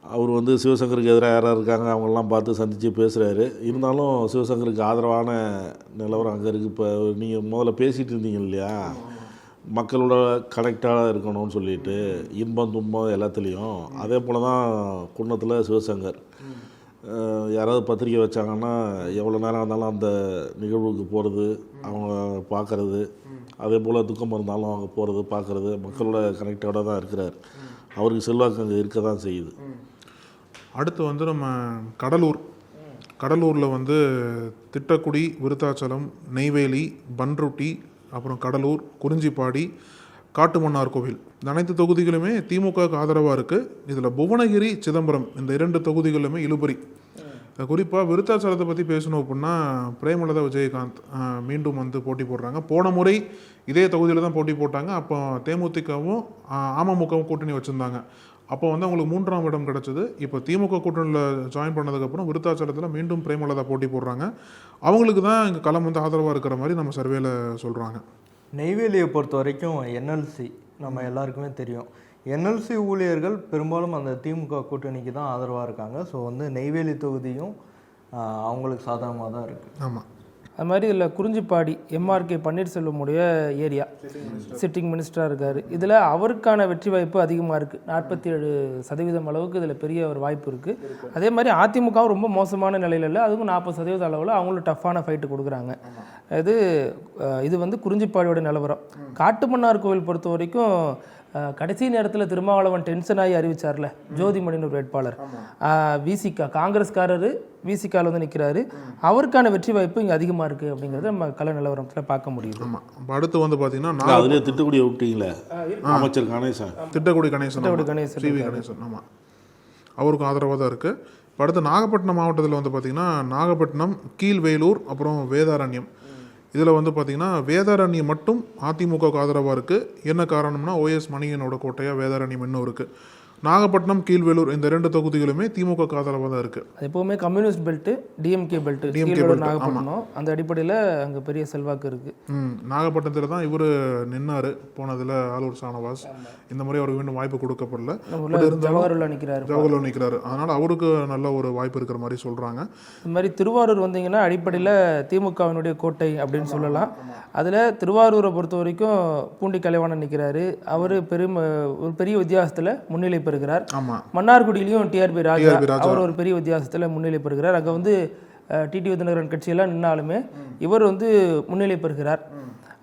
அவர் வந்து சிவசங்கருக்கு எதிராக யாராக இருக்காங்க அவங்களெலாம் பார்த்து சந்தித்து பேசுகிறாரு. இருந்தாலும் சிவசங்கருக்கு ஆதரவான நிலவரம் அங்கே இருக்குது. இப்போ நீங்கள் முதல்ல பேசிகிட்டு இருந்தீங்க இல்லையா, மக்களோட கனெக்டாக இருக்கணும்னு சொல்லிட்டு இன்பம் துன்பம் எல்லாத்துலேயும். அதே போல் தான் குன்னத்தில் சிவசங்கர் யாராவது பத்திரிக்கை வச்சாங்கன்னா எவ்வளோ நேரம் இருந்தாலும் அந்த நிகழ்வுக்கு போகிறது, அவங்க பார்க்குறது, அதே போல் துக்கம் இருந்தாலும் அவங்க போகிறது பார்க்குறது, மக்களோட கனெக்டோட தான் இருக்கிறார். அவருக்கு செல்வாக்கு அங்கே இருக்க தான் செய்யுது. அடுத்து வந்து நம்ம கடலூரில் வந்து திட்டக்குடி, விருத்தாச்சலம், நெய்வேலி, பன்ருட்டி, அப்புறம் கடலூர், குறிஞ்சிப்பாடி, காட்டுமன்னார் கோவில், இந்த அனைத்து தொகுதிகளுமே திமுகவுக்கு ஆதரவாக இருக்குது. இதில் புவனகிரி, சிதம்பரம் இந்த 2 தொகுதிகளுமே இழுபறி. குறிப்பாக விருத்தாச்சலத்தை பற்றி பேசணும் அப்படின்னா பிரேமலதா விஜயகாந்த் மீண்டும் வந்து போட்டி போடுறாங்க. போன முறை இதே தொகுதியில் தான் போட்டி போட்டாங்க. அப்போ தேமுதிகவும் அமமுகவும் கூட்டணி வச்சுருந்தாங்க. அப்போ வந்து அவங்களுக்கு 3ஆம் இடம் கிடச்சிது. இப்போ திமுக கூட்டணியில் ஜாயின் பண்ணதுக்கப்புறம் விருத்தாச்சலத்தில் மீண்டும் பிரேமலதா போட்டி போடுறாங்க. அவங்களுக்கு தான் இங்கே களம் வந்து ஆதரவாக இருக்கிற மாதிரி நம்ம சர்வேல சொல்கிறாங்க. நெய்வேலியை பொறுத்த வரைக்கும் என்எல்சி நம்ம எல்லாருக்குமே தெரியும். என்எல்சி ஊழியர்கள் பெரும்பாலும் அந்த திமுக கூட்டணிக்கு தான் ஆதரவாக இருக்காங்க. ஸோ வந்து நெய்வேலி தொகுதியும் அவங்களுக்கு சாதகமாக தான் இருக்குது. ஆமாம். அது மாதிரி இதில் குறிஞ்சிப்பாடி எம்ஆர்கே பன்னீர்செல்வமுடைய ஏரியா, சிட்டிங் மினிஸ்டராக இருக்கார். இதில் அவருக்கான வெற்றி வாய்ப்பு அதிகமாக இருக்குது. 47% அளவுக்கு இதில் பெரிய ஒரு வாய்ப்பு இருக்குது. அதே மாதிரி அதிமுகவும் ரொம்ப மோசமான நிலையில் இல்லை, அதுவும் 40% அளவில் அவங்களும் டஃப்பான ஃபைட்டு கொடுக்குறாங்க. இது வந்து குறிஞ்சிப்பாடியோட நிலவரம். காட்டுமன்னார் கோவில் பொறுத்த வரைக்கும் கடைசி நேரத்தில் திருமாவளவன் டென்ஷன் ஆகி அறிவிச்சார்ல ஜோதிமணின்னு ஒரு வேட்பாளர், விசிகா காங்கிரஸ்காரர் விசிகாவில் வந்து நிற்கிறாரு. அவருக்கான வெற்றி வாய்ப்பு இங்கே அதிகமாக இருக்குது அப்படிங்கிறத நம்ம கல நிலவரத்தில் பார்க்க முடியுது. ஆமாம். அடுத்து வந்து பார்த்தீங்கன்னா அதிலே திட்டக்குடியை விட்டீங்களே அமைச்சர் கணேசன், திட்டக்குடி கணேசன். ஆமாம், அவருக்கும் ஆதரவாக தான் இருக்குது. இப்போ அடுத்து நாகப்பட்டினம் மாவட்டத்தில் வந்து பார்த்திங்கன்னா நாகப்பட்டினம், கீழ்வேலூர், அப்புறம் வேதாரண்யம். இதில் வந்து பார்த்திங்கன்னா வேதாரண்யம் மட்டும் அதிமுகவுக்கு ஆதரவாக இருக்குது. என்ன காரணம்னா OS மணியனோட கோட்டையாக வேதாரண்யம் இன்னும் இருக்குது. நாகப்பட்டினம், கீழ்வேலூர் இந்த 2 தொகுதிகளுமே திமுக ஆதரவாக தான் இருக்குது. எப்போவுமே communist belt, DMK belt, Nagapattinam, அந்த அடிப்படையில் அங்கே பெரிய செல்வாக்கு இருக்குது. நாகப்பட்டினத்தில் தான் இவர் நின்னார் போனதில், ஆலூர் ஷானவாஸ். இந்த முறை அவருக்கு மீண்டும் வாய்ப்பு கொடுக்கப்படல. ஜவஹர்லால் நிற்கிறாரு. அதனால் அவருக்கு நல்ல ஒரு வாய்ப்பு இருக்கிற மாதிரி சொல்கிறாங்க. இந்த மாதிரி திருவாரூர் வந்தீங்கன்னா அடிப்படையில் திமுகவினுடைய கோட்டை அப்படின்னு சொல்லலாம். அதில் திருவாரூரை பொறுத்த வரைக்கும் பூண்டி கலைவாணன் நிற்கிறாரு. அவர் ஒரு பெரிய வித்தியாசத்தில் முன்னிலை பெறுகிறார். மன்னார்குடியிலையும் டிஆர்பி ராஜா அவர் ஒரு பெரிய வித்தியாசத்தில் முன்னிலை பெறுகிறார். அங்கே வந்து டிடிவி தினகரன் கட்சியெல்லாம் நின்னாலுமே இவர் வந்து முன்னிலை பெறுகிறார்.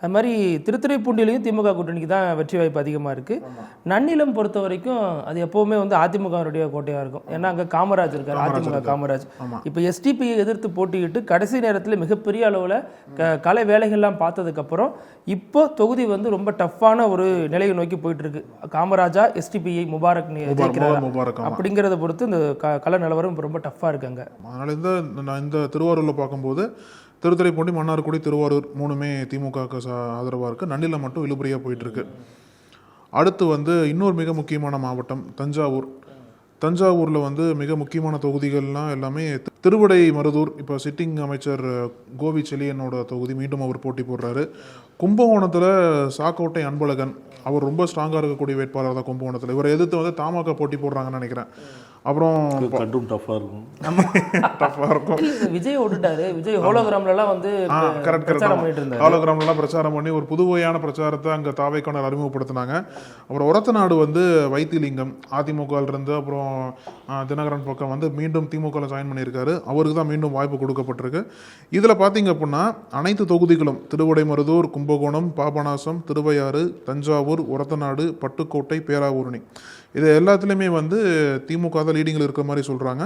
அது மாதிரி திருத்துறைப்பூண்டிலையும் திமுக கூட்டணிக்கு தான் வெற்றி வாய்ப்பு அதிகமாக இருக்குது. நன்னிலம் பொறுத்த வரைக்கும் அது எப்போவுமே வந்து அதிமுகவுடைய கோட்டையாக இருக்கும். ஏன்னா அங்கே காமராஜ் இருக்கார், அதிமுக காமராஜ். இப்போ எஸ்டிபியை எதிர்த்து போட்டிக்கிட்டு கடைசி நேரத்தில் மிகப்பெரிய அளவில் கலை வேலைகள்லாம் பார்த்ததுக்கப்புறம் இப்போ தொகுதி வந்து ரொம்ப டஃப்பான ஒரு நிலையை நோக்கி போயிட்டு இருக்கு. காமராஜா எஸ்டிபிஐ முபாரக் அப்படிங்கிறத பொறுத்து இந்த கல நிலவரம் ரொம்ப டஃப்பாக இருக்காங்க. அதனால இந்த திருவாரூரில் பார்க்கும்போது திருத்துறைப்பூண்டி, மன்னார்குடி, திருவாரூர் 3மே திமுகவுக்கு ஆதரவாக இருக்குது. நன்னிலம் மட்டும் இழுபறியாக போயிட்டுருக்கு. அடுத்து வந்து இன்னொரு மிக முக்கியமான மாவட்டம் தஞ்சாவூரில் வந்து மிக முக்கியமான தொகுதிகள்லாம் எல்லாமே திருவிடை மருதூர். இப்போ சிட்டிங் அமைச்சர் கோவி செலியனோட தொகுதி மீண்டும் அவர் போட்டி போடுறாரு. கும்பகோணத்தில் சாக்கோட்டை அன்பழகன் அவர் ரொம்ப ஸ்ட்ராங்காக இருக்கக்கூடிய வேட்பாளர் தான் கும்பகோணத்தில். இவரை எதிர்த்து வந்து தமாக போட்டி போடுறாங்கன்னு நினைக்கிறேன். அப்புறம் கட்டும் டஃப்பாக இருக்கும். டஃப்பாக இருக்கும். விஜய் விட்டுட்டாரு. விஜய் ஹோலோகிராம்லாம் வந்து கரெக்ட் பிரச்சாரம் பண்ணிட்டு இருந்தாரு. ஹாலோகிராம்லாம் பிரச்சாரம் பண்ணி ஒரு புதுவையான பிரச்சாரத்தை அங்கே தாவேக்கான அறிமுகப்படுத்தினாங்க. அப்புறம் ஒரத்தநாடு வந்து வைத்திலிங்கம் அதிமுக இருந்து அப்புறம் தினகரன் பக்கம் வந்து மீண்டும் திமுக ஜாயின் பண்ணியிருக்காரு. அவருக்கு தான் மீண்டும் வாய்ப்பு கொடுக்கப்பட்டிருக்கு. இதில் பார்த்தீங்க அப்படின்னா அனைத்து தொகுதிகளும் திருவிடைமருதூர், கும்பகோணம், பாபநாசம், திருவையாறு, தஞ்சாவூர், ஒரத்தநாடு, பட்டுக்கோட்டை, பேராவூரணி இது எல்லாத்துலேயுமே வந்து திமுக தான் லீடிங்கில் இருக்கிற மாதிரி சொல்கிறாங்க.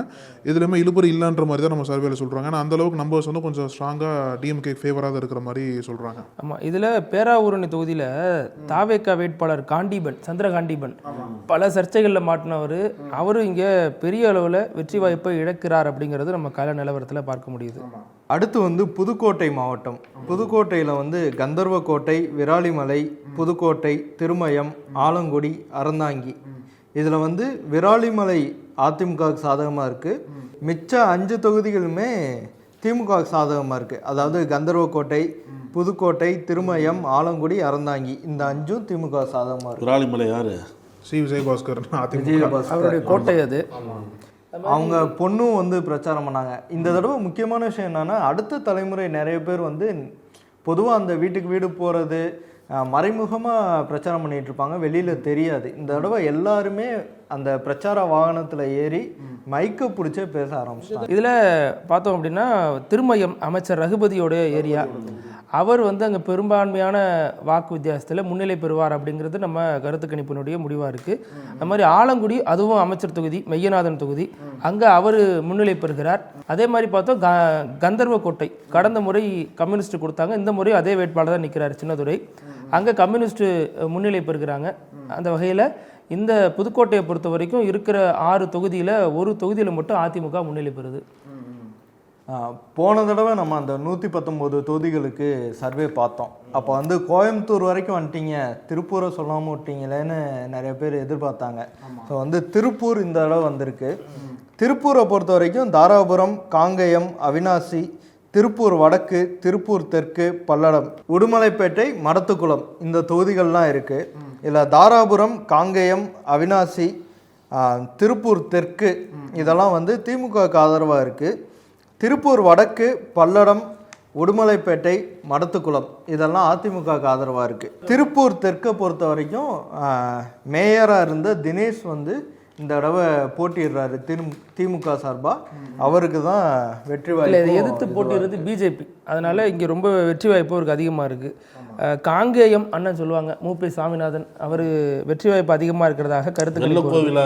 இதுலேயுமே இழுபறி இல்லைன்ற மாதிரி தான் நம்ம சர்வேல சொல்கிறாங்க. ஆனால் அந்தளவுக்கு நம்பர்ஸ் வந்து கொஞ்சம் ஸ்ட்ராங்காக டிஎம்கே ஃபேவராக இருக்கிற மாதிரி சொல்கிறாங்க. ஆமாம், இதில் பேராவூரணி தொகுதியில் தாவேக்கா வேட்பாளர் காண்டீபன், சந்திரகாண்டீபன் பல சர்ச்சைகளில் மாட்டினவர். அவரும் இங்கே பெரிய அளவில் வெற்றி வாய்ப்பை இழக்கிறார் அப்படிங்கிறது நம்ம கள நிலவரத்தில் பார்க்க முடியுது. அடுத்து வந்து புதுக்கோட்டை மாவட்டம். புதுக்கோட்டையில் வந்து கந்தர்வக்கோட்டை, விராலிமலை, புதுக்கோட்டை, திருமயம், ஆலங்குடி, அறந்தாங்கி இதில் வந்து விராலிமலை அதிமுகவுக்கு சாதகமாக இருக்குது. மிச்ச 5 தொகுதிகளுமே திமுகவுக்கு சாதகமாக இருக்குது. அதாவது கந்தர்வக்கோட்டை, புதுக்கோட்டை, திருமயம், ஆலங்குடி, அறந்தாங்கி இந்த 5ம் திமுக சாதகமாக இருக்குது. விராலிமலை யார்? சி விஜயபாஸ்கர் அவருடைய கோட்டை அது. அவங்க பொண்ணும் வந்து பிரச்சாரம் பண்ணாங்க. இந்த தடவை முக்கியமான விஷயம் என்னன்னா, அடுத்த தலைமுறை நிறைய பேர் வந்து பொதுவாக அந்த வீட்டுக்கு வீடு போகிறது மறைமுகமாக பிரச்சாரம் பண்ணிகிட்டு இருப்பாங்க, வெளியில் தெரியாது. இந்த தடவை எல்லாருமே அந்த பிரச்சார வாகனத்தில் ஏறி மைக்கை பிடிச்சே பேச ஆரம்பிச்சிட்டாங்க. இதில் பார்த்தோம் அப்படின்னா திருமயம் அமைச்சர் ரகுபதியோட ஏரியா, அவர் வந்து அங்கே பெரும்பான்மையான வாக்கு வித்தியாசத்தில் முன்னிலை பெறுவார் அப்படிங்கிறது நம்ம கருத்து கணிப்பினுடைய முடிவாக இருக்குது. அது மாதிரி ஆலங்குடி, அதுவும் அமைச்சர் தொகுதி, மெய்யநாதன் தொகுதி, அங்கே அவர் முன்னிலை பெறுகிறார். அதே மாதிரி பார்த்தோம் கந்தர்வக்கோட்டை, கடந்த முறை கம்யூனிஸ்ட் கொடுத்தாங்க, இந்த முறை அதே வேட்பாளர் தான் நிற்கிறார் சின்னதுரை. அங்கே கம்யூனிஸ்ட் முன்னிலை பெறுகிறாங்க. அந்த வகையில் இந்த புதுக்கோட்டையை பொறுத்த வரைக்கும் இருக்கிற 6 தொகுதியில் ஒரு தொகுதியில் மட்டும் அதிமுக முன்னிலை பெறுது. போன தடவை நம்ம அந்த 119 தொகுதிகளுக்கு சர்வே பார்த்தோம். அப்போ வந்து கோயம்புத்தூர் வரைக்கும் வந்துட்டீங்க, திருப்பூரை சொல்லாமல் விட்டீங்களேன்னு நிறைய பேர் எதிர்பார்த்தாங்க. ஸோ வந்து திருப்பூர் இந்த தடவை வந்திருக்கு. திருப்பூரை பொறுத்த வரைக்கும் தாராபுரம், காங்கேயம், அவினாசி, திருப்பூர் வடக்கு, திருப்பூர் தெற்கு, பல்லடம், உடுமலைப்பேட்டை, மடத்துக்குளம் இந்த தொகுதிகள்லாம் இருக்குது. இதில் தாராபுரம், காங்கேயம், அவினாசி, திருப்பூர் தெற்கு இதெல்லாம் வந்து திமுகவுக்கு ஆதரவாக இருக்குது. திருப்பூர் வடக்கு, பல்லடம், உடுமலைப்பேட்டை, மடத்துக்குளம் இதெல்லாம் அதிமுகவுக்கு ஆதரவாக இருக்குது. திருப்பூர் தெற்கை பொறுத்த வரைக்கும் மேயராக இருந்த தினேஷ் வந்து இந்த தடவை போட்டிடுறாரு திமுக சார்பாக. அவருக்கு தான் வெற்றி வாய்ப்பு. இதை எதிர்த்து போட்டிடுறது பிஜேபி, அதனால் இங்கே ரொம்ப வெற்றி வாய்ப்பு அவருக்கு அதிகமாக இருக்குது. காங்கேயம் அண்ணன் சொல்லுவாங்க, மூப்பை சாமிநாதன், அவர் வெற்றி வாய்ப்பு அதிகமாக இருக்கிறதாக கருத்து. வெள்ளக்கோவில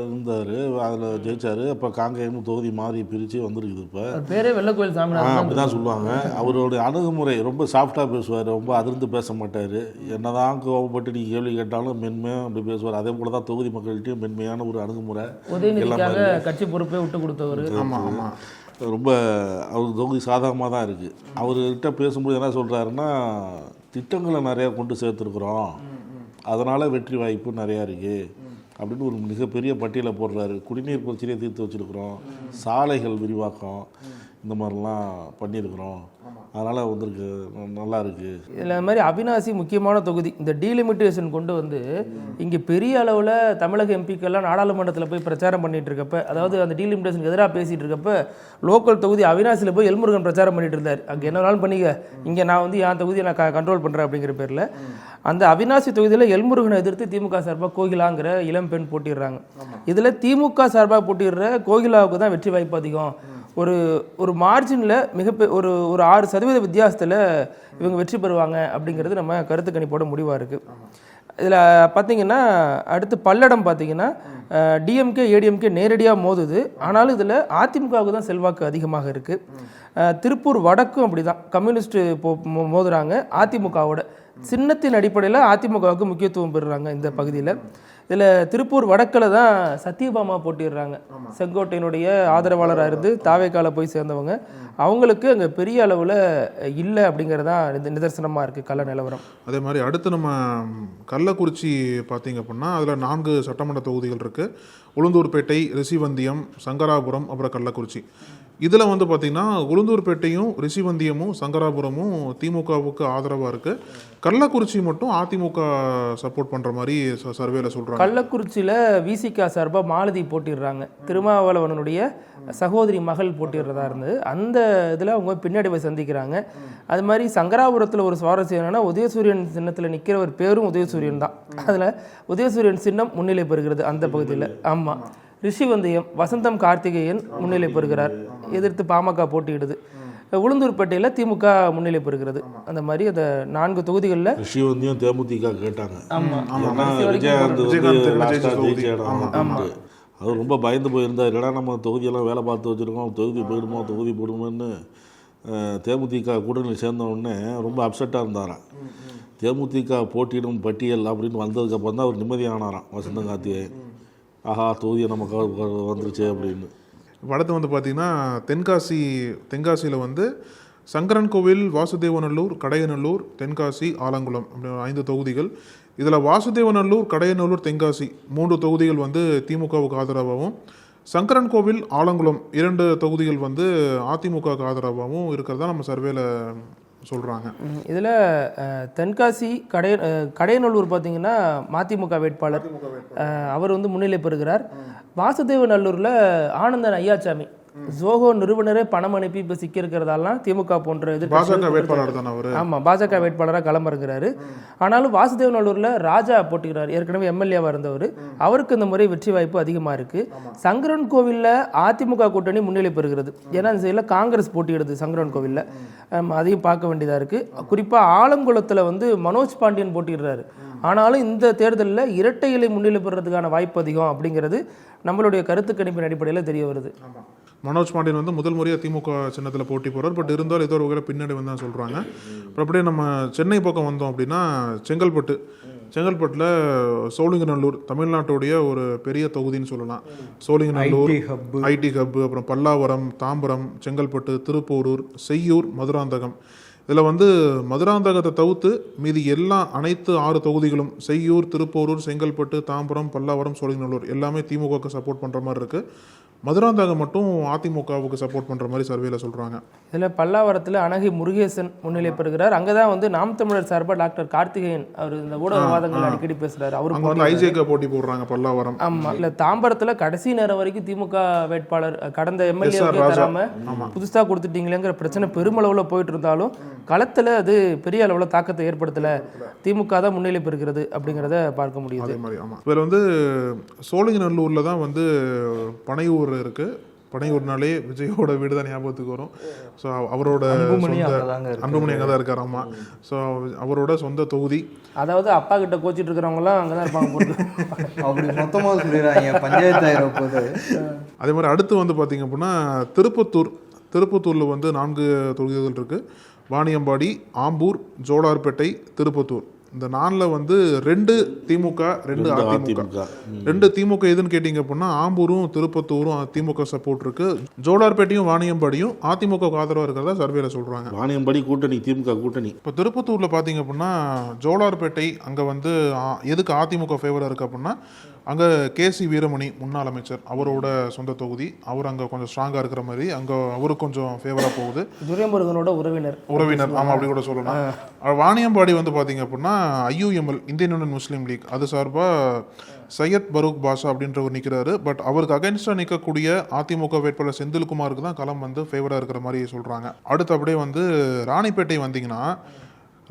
இருந்தார், அதில் ஜெயிச்சார். அப்போ காங்கேயம் தொகுதி மாறி பிரித்து வந்துருக்குது. இப்போ பேரே வெள்ளக்கோவில் சாமிநாதன் அப்படி தான் சொல்லுவாங்க. அவருடைய அணுகுமுறை ரொம்ப சாஃப்டாக பேசுவார், ரொம்ப அதிர்ந்து பேச மாட்டார். என்னதான் கோவப்பட்டு நீங்கள் கேள்வி கேட்டாலும் மென்மையாக அப்படி பேசுவார். அதே போல் தான் தொகுதி மக்கள்கிட்டையும் மென்மையான ஒரு அணுகுமுறை. உதயநிதிக்காக கட்சி பொறுப்பே விட்டு கொடுத்தவர். ஆமாம் ஆமாம், ரொம்ப அவருக்கு தொகுதி சாதகமாக தான் இருக்குது. அவர்கிட்ட பேசும்போது என்ன சொல்கிறாருன்னா, திட்டங்களை நிறையா கொண்டு சேர்த்துருக்குறோம், அதனால் வெற்றி வாய்ப்பு நிறையா இருக்குது அப்படின்னு ஒரு மிகப்பெரிய பட்டியலை போடுறாரு. குடிநீர் பிரச்சனையை தீர்த்து வச்சுருக்குறோம், சாலைகள் விரிவாக்கம் இந்த மாதிரிலாம் பண்ணியிருக்கிறோம், அதனால் வந்திருக்கு, நல்லா இருக்குது. இதில் அது மாதிரி அவினாசி முக்கியமான தொகுதி. இந்த டீலிமிட்டேஷன் கொண்டு வந்து இங்கே பெரிய அளவில் தமிழக எம்பிக்கெல்லாம் நாடாளுமன்றத்தில் போய் பிரச்சாரம் பண்ணிகிட்டு இருக்கப்ப, அதாவது அந்த டீலிமிட்டேஷனுக்கு எதிராக பேசிகிட்டு இருக்கப்ப லோக்கல் தொகுதி அவினாசியில் போய் எல்முருகன் பிரச்சாரம் பண்ணிட்டு இருந்தார். அங்கே என்ன வேணாலும் பண்ணிக்க, இங்கே நான் வந்து என் தொகுதியை நான் கண்ட்ரோல் பண்ணுறேன் அப்படிங்கிற பேரில் அந்த அவினாசி தொகுதியில் எல்முருகனை எதிர்த்து திமுக சார்பாக கோகிலாங்கிற இளம் பெண் போட்டிடுறாங்க. இதில் திமுக சார்பாக போட்டிடுற கோகிலாவுக்கு தான் வெற்றி வாய்ப்பு அதிகம். ஒரு மார்ஜினில் ஒரு 6% வித்தியாசத்தில் இவங்க வெற்றி பெறுவாங்க அப்படிங்கிறது நம்ம கருத்து கணிப்போட முடிவாக இருக்குது. இதில் பார்த்திங்கன்னா அடுத்து பல்லடம் பார்த்திங்கன்னா டிஎம்கே ஏடிஎம்கே நேரடியாக மோதுது, ஆனாலும் இதில் அதிமுகவுக்கு தான் செல்வாக்கு அதிகமாக இருக்குது. திருப்பூர் வடக்கும் அப்படி தான், கம்யூனிஸ்ட்டு மோதுறாங்க அதிமுகவோட. சின்னத்தின் அடிப்படையில் அதிமுகவுக்கு முக்கியத்துவம் பெறுறாங்க இந்த பகுதியில். இதில் திருப்பூர் வடக்கில் தான் சத்யபாமா போட்டிடுறாங்க. செங்கோட்டையினுடைய ஆதரவாளராக இருந்து தாவேக்கால போய் சேர்ந்தவங்க, அவங்களுக்கு அங்கே பெரிய அளவில் இல்லை அப்படிங்கிறதான் நிதர்சனமாக இருக்குது கள நிலவரம். அதே மாதிரி அடுத்து நம்ம கள்ளக்குறிச்சி பார்த்திங்க அப்படின்னா அதில் 4 சட்டமன்ற தொகுதிகள் இருக்குது. உளுந்தூர்பேட்டை, ரிஷிவந்தியம், சங்கராபுரம், அப்புறம் கள்ளக்குறிச்சி. இதில் வந்து பார்த்திங்கன்னா உளுந்தூர்பேட்டையும் ரிஷிவந்தியமும் சங்கராபுரமும் திமுகவுக்கு ஆதரவாக இருக்குது. கள்ளக்குறிச்சி மட்டும் அதிமுக சப்போர்ட் பண்ணுற மாதிரி சர்வேல சொல்கிறாங்க. கள்ளக்குறிச்சியில் விசிகா சார்பாக மாலதி போட்டிடுறாங்க, திருமாவளவனுடைய சகோதரி மகள் போட்டிடுறதா இருந்தது. அந்த இதில் அவங்க பின்னடைவை சந்திக்கிறாங்க. அது மாதிரி சங்கராபுரத்தில் ஒரு சுவாரஸ்யம் என்னன்னா, உதயசூரியன் சின்னத்தில் நிற்கிறவர் பேரும் உதயசூரியன் தான். அதில் உதயசூரியன் சின்னம் முன்னிலை பெறுகிறது அந்த பகுதியில். ஆமாம். ரிஷிவந்தியம் வசந்தம் கார்த்திகேயன் முன்னிலை பெறுகிறார், எதிர்த்து பாமக போட்டியிடுது. உளுந்தூர்பேட்டையில் திமுக முன்னிலை பெறுகிறது. அந்த மாதிரி அந்த 4 தொகுதிகளில் ரிஷிவந்தியம் தேமுதிக கேட்டாங்க. அவர் ரொம்ப பயந்து போயிருந்தார். இல்லைனா நம்ம தொகுதியெல்லாம் வேலை பார்த்து வச்சுருக்கோம், தொகுதி போயிடுமோன்னு தேமுதிக கூட்டணியில் சேர்ந்த உடனே ரொம்ப அப்செட்டாக இருந்தாராம். தேமுதிக போட்டியிடும் பட்டியல் அப்படின்னு வந்ததுக்கப்புறம் தான் அவர் நிம்மதியானாராம் வசந்தம் கார்த்திகேயன். ஆஹா, தொகுதியை நமக்கு வந்துருச்சு அப்படின்னு. அடுத்து வந்து பார்த்திங்கன்னா தென்காசியில் வந்து சங்கரன் கோவில், வாசுதேவநல்லூர், கடையநல்லூர், தென்காசி, ஆலங்குளம் அப்படி 5 தொகுதிகள். இதில் வாசுதேவநல்லூர், கடையநல்லூர், தென்காசி 3 தொகுதிகள் வந்து திமுகவுக்கு ஆதரவாகவும், சங்கரன் கோவில், ஆலங்குளம் 2 தொகுதிகள் வந்து அதிமுகவுக்கு ஆதரவாகவும் இருக்கிறதா நம்ம சர்வேல சொல்கிறாங்க. இதில் தென்காசி கடையநல்லூர் பார்த்தீங்கன்னா மதிமுக வேட்பாளர் அவர் வந்து முன்னிலை பெறுகிறார். வாசுதேவநல்லூரில் ஆனந்தன் ஐயாச்சாமி ஜோகோ நிறுவனரே பணம் அனுப்பி இப்போ சிக்கியிருக்கிறதாலாம் திமுக போன்ற பாஜக வேட்பாளர் தான் அவர். ஆமாம், பாஜக வேட்பாளராக களமிறங்குறாரு. ஆனாலும் வாசுதேவநல்லூரில் ராஜா போட்டிக்கிறார், ஏற்கனவே எம்எல்ஏவாக இருந்தவர். அவருக்கு இந்த முறை வெற்றி வாய்ப்பு அதிகமாக இருக்குது. சங்கரன் கோவிலில் அதிமுக கூட்டணி முன்னிலை பெறுகிறது. ஏன்னா இந்த சைடில் காங்கிரஸ் போட்டியிடுது சங்கரன் கோவிலில், அதையும் பார்க்க வேண்டியதாக இருக்குது. குறிப்பாக ஆலங்குளத்தில் வந்து மனோஜ் பாண்டியன் போட்டிடுறாரு. ஆனாலும் இந்த தேர்தலில் இரட்டை இலை முன்னிலை பெறுறதுக்கான வாய்ப்பு அதிகம் அப்படிங்கிறது நம்மளுடைய கருத்து கணிப்பின் அடிப்படையில் தெரிய வருது. மனோஜ் பாண்டியன் வந்து முதல் முறையாக திமுக சின்னத்தில் போட்டி போகிறார். பட் இருந்தாலும் ஏதோ ஒரு வகையில் பின்னாடி வந்து தான் சொல்கிறாங்க. அப்புறம் அப்படியே நம்ம சென்னை பக்கம் வந்தோம் அப்படின்னா செங்கல்பட்டில் சோழிங்கநல்லூர் தமிழ்நாட்டுடைய ஒரு பெரிய தொகுதின்னு சொல்லலாம். சோழிங்கநல்லூர் ஐடி ஹப்பு, அப்புறம் பல்லாவரம், தாம்பரம், செங்கல்பட்டு, திருப்போரூர், செய்யூர், மதுராந்தகம். இதில் வந்து மதுராந்தகத்தை தவிர்த்து மீதி அனைத்து 6 தொகுதிகளும் செய்யூர், திருப்போரூர், செங்கல்பட்டு, தாம்பரம், பல்லாவரம், சோழிங்கநல்லூர் எல்லாமே திமுகவுக்கு சப்போர்ட் பண்ணுற மாதிரி இருக்குது. மதுராந்தகம் மட்டும் அதிமுகவுக்கு சப்போர்ட் பண்ணுற மாதிரி சர்வேல சொல்கிறாங்க. இதில் பல்லாவரத்தில் அனகி முருகேசன் முன்னிலை பெறுகிறார். அங்கே தான் வந்து நாம் தமிழர் சார்பாக டாக்டர் கார்த்திகேயன் அவர் இந்த ஊடகவாதங்கள் அடிக்கடி பேசுகிறார். அவங்க வந்து ஐஜேக போட்டி போடுறாங்க பல்லாவரம். ஆமாம். இல்லை, தாம்பரத்தில் கடைசி நேரம் வரைக்கும் திமுக வேட்பாளர் கடந்த எம்எல்ஏ தராமல் புதுசாக கொடுத்துட்டீங்களேங்கிற பிரச்சனை பெருமளவில் போயிட்டு இருந்தாலும் களத்தில் அது பெரிய அளவில் தாக்கத்தை ஏற்படுத்தலை. திமுக தான் முன்னிலை பெறுகிறது அப்படிங்கிறத பார்க்க முடியுது. அதே மாதிரி ஆமாம். இவர் வந்து சோழிங்கநல்லூரில் தான் வந்து பனையூர் இருக்குது. பனையூர்னாலே விஜயோட வீடு தான் ஞாபகத்துக்கு வரும். ஸோ அவரோட அன்புமணி அங்கே தான் இருக்கார். ஆமாம். ஸோ அவரோட சொந்த தொகுதி. அதாவது அப்பா கிட்ட கோச்சிட்டு இருக்கிறவங்களாம் அங்கே தான் இருப்பாங்க போட்டு அப்படி மொத்தமாக சொல்லிடுறாங்க பஞ்சாயத்து ஆயிரப்போது. அதே மாதிரி அடுத்து வந்து பார்த்திங்க அப்படின்னா திருப்பத்தூரில் வந்து 4 தொகுதிகள் இருக்குது. வாணியம்பாடி, ஆம்பூர், ஜோலார்பேட்டை, திருப்பத்தூர். இந்த 4ல் வந்து 2 திமுக 2 அதிமுக. 2 திமுக எதுன்னு கேட்டிங்க அப்படின்னா ஆம்பூரும் திருப்பத்தூரும் திமுக சப்போர்ட் இருக்குது. ஜோலார்பேட்டையும் வாணியம்பாடியும் அதிமுக ஆதரவாக இருக்கிறதா சர்வேல சொல்கிறாங்க. வாணியம்பாடி கூட்டணி, திமுக கூட்டணி. இப்போ திருப்பத்தூரில் பார்த்தீங்க அப்படின்னா ஜோலார்பேட்டை அங்கே வந்து எதுக்கு அதிமுக ஃபேவராக இருக்குது அப்படின்னா அங்கே கேசி வீரமணி முன்னாள் அமைச்சர், அவரோட சொந்த தொகுதி. அவர் அங்கே கொஞ்சம் ஸ்ட்ராங்காக இருக்கிற மாதிரி அங்கே அவருக்கு கொஞ்சம் ஃபேவராக போகுது. துரைமுருகனோட உறவினர். ஆமாம், அப்படி கூட சொல்லலாம். வாணியம்பாடி வந்து பார்த்தீங்க அப்படின்னா IUML, இந்தியன் யூனியன் முஸ்லீம் லீக், அது சார்பாக சையத் பரூக் பாஷா அப்படின்றவர் நிற்கிறாரு. பட் அவருக்கு அகைன்ஸ்டாக நிற்கக்கூடிய அதிமுக வேட்பாளர் செந்தில்குமாருக்கு தான் களம் வந்து ஃபேவராக இருக்கிற மாதிரி சொல்கிறாங்க. அடுத்து அப்படியே வந்து ராணிப்பேட்டை வந்தீங்கன்னா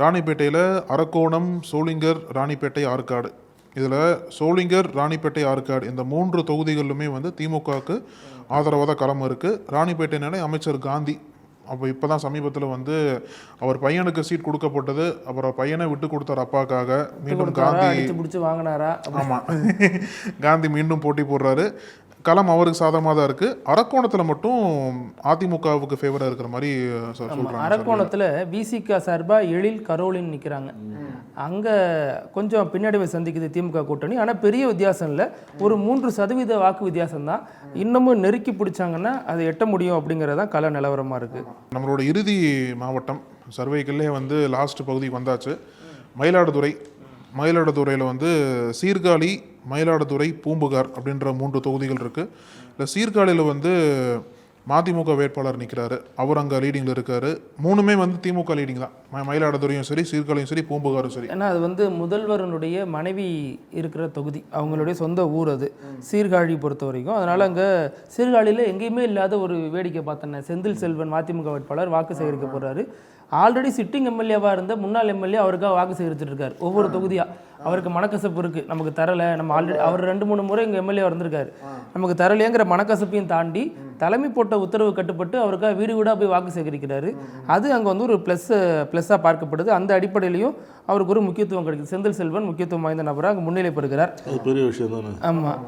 ராணிப்பேட்டையில் அரக்கோணம், சோளிங்கர், ராணிப்பேட்டை, ஆற்காடு. இதில் சோளிங்கர், ராணிப்பேட்டை, ஆற்காடு இந்த 3 தொகுதிகளிலுமே வந்து திமுகவுக்கு ஆதரவாக தான் களம் இருக்குது. ராணிப்பேட்டைனாலே அமைச்சர் காந்தி. அப்போ இப்போ தான் சமீபத்தில் வந்து அவர் பையனுக்கு சீட் கொடுக்கப்பட்டது. அப்புறம் பையனை விட்டு கொடுத்தார் அப்பாக்காக. மீண்டும் காந்தி வாங்கினாரா? ஆமாம், காந்தி மீண்டும் போட்டி போடுறாரு. களம் அவருக்கு சாதகமாக தான் இருக்குது. அரக்கோணத்தில் மட்டும் அதிமுகவுக்கு ஃபேவராக இருக்கிற மாதிரி சொல்கிறாங்க. அரக்கோணத்தில் விசிக சார்பாக எழில் கரோலின் நிற்கிறாங்க. அங்கே கொஞ்சம் பின்னடைவை சந்திக்குது திமுக கூட்டணி. ஆனால் பெரிய வித்தியாசம் இல்லை, ஒரு 3% வாக்கு வித்தியாசம் தான். இன்னமும் நெருக்கி பிடிச்சாங்கன்னா அதை எட்ட முடியும் அப்படிங்கிறதான் கள நிலவரமாக இருக்குது. நம்மளோட இறுதி மாவட்டம் சர்வேக்கிலே வந்து லாஸ்ட் பகுதிக்கு வந்தாச்சு. மயிலாடுதுறையில் வந்து சீர்காழி, மயிலாடுதுறை, பூம்புகார் அப்படின்ற 3 தொகுதிகள் இருக்குது. இல்லை, சீர்காழியில் வந்து மதிமுக வேட்பாளர் நிற்கிறாரு, அவர் அங்கே லீடிங்கில் இருக்காரு. 3மே வந்து திமுக லீடிங் தான். மயிலாடுதுறையும் சரி, சீர்காழியும் சரி, பூம்புகாரும் சரி. ஏன்னா அது வந்து முதல்வரனுடைய மனைவி இருக்கிற தொகுதி, அவங்களுடைய சொந்த ஊர் அது சீர்காழி பொறுத்த வரைக்கும். அதனால் அங்கே சீர்காழியில் எங்கேயுமே இல்லாத ஒரு வேடிக்கை பார்த்தேன். செந்தில் செல்வன் மதிமுக வேட்பாளர் வாக்கு சேகரிக்க போகிறாரு. ஆல்ரெடி சிட்டிங் எம்எல்ஏவாக இருந்த முன்னாள் எம்எல்ஏ அவருக்காக வாக்கு சேகரிச்சுட்டு இருக்காரு. ஒவ்வொரு தொகுதியாக அவருக்கு மனக்கசப்பு இருக்குது, நமக்கு தரலை, நம்ம ஆல்ரெடி அவர் 2-3 முறை இங்கே எம்எல்ஏ வந்திருக்காரு, நமக்கு தரலையேங்கிற மனக்கசப்பையும் தாண்டி தலைமை போட்ட உத்தரவு கட்டுப்பட்டு அவருக்காக வீடு வீடாக போய் வாக்கு சேகரிக்கிறாரு. அது அங்கே வந்து ஒரு ப்ளஸ்ஸாக பார்க்கப்படுது. அந்த அடிப்படையிலையும் அவருக்கு ஒரு முக்கியத்துவம் கிடைக்குது. செந்தில் செல்வன் முக்கியத்துவம் வாய்ந்த நபராக அங்கே முன்னிலை பெறுகிறார். அது பெரிய விஷயம் தானே. ஆமாம்,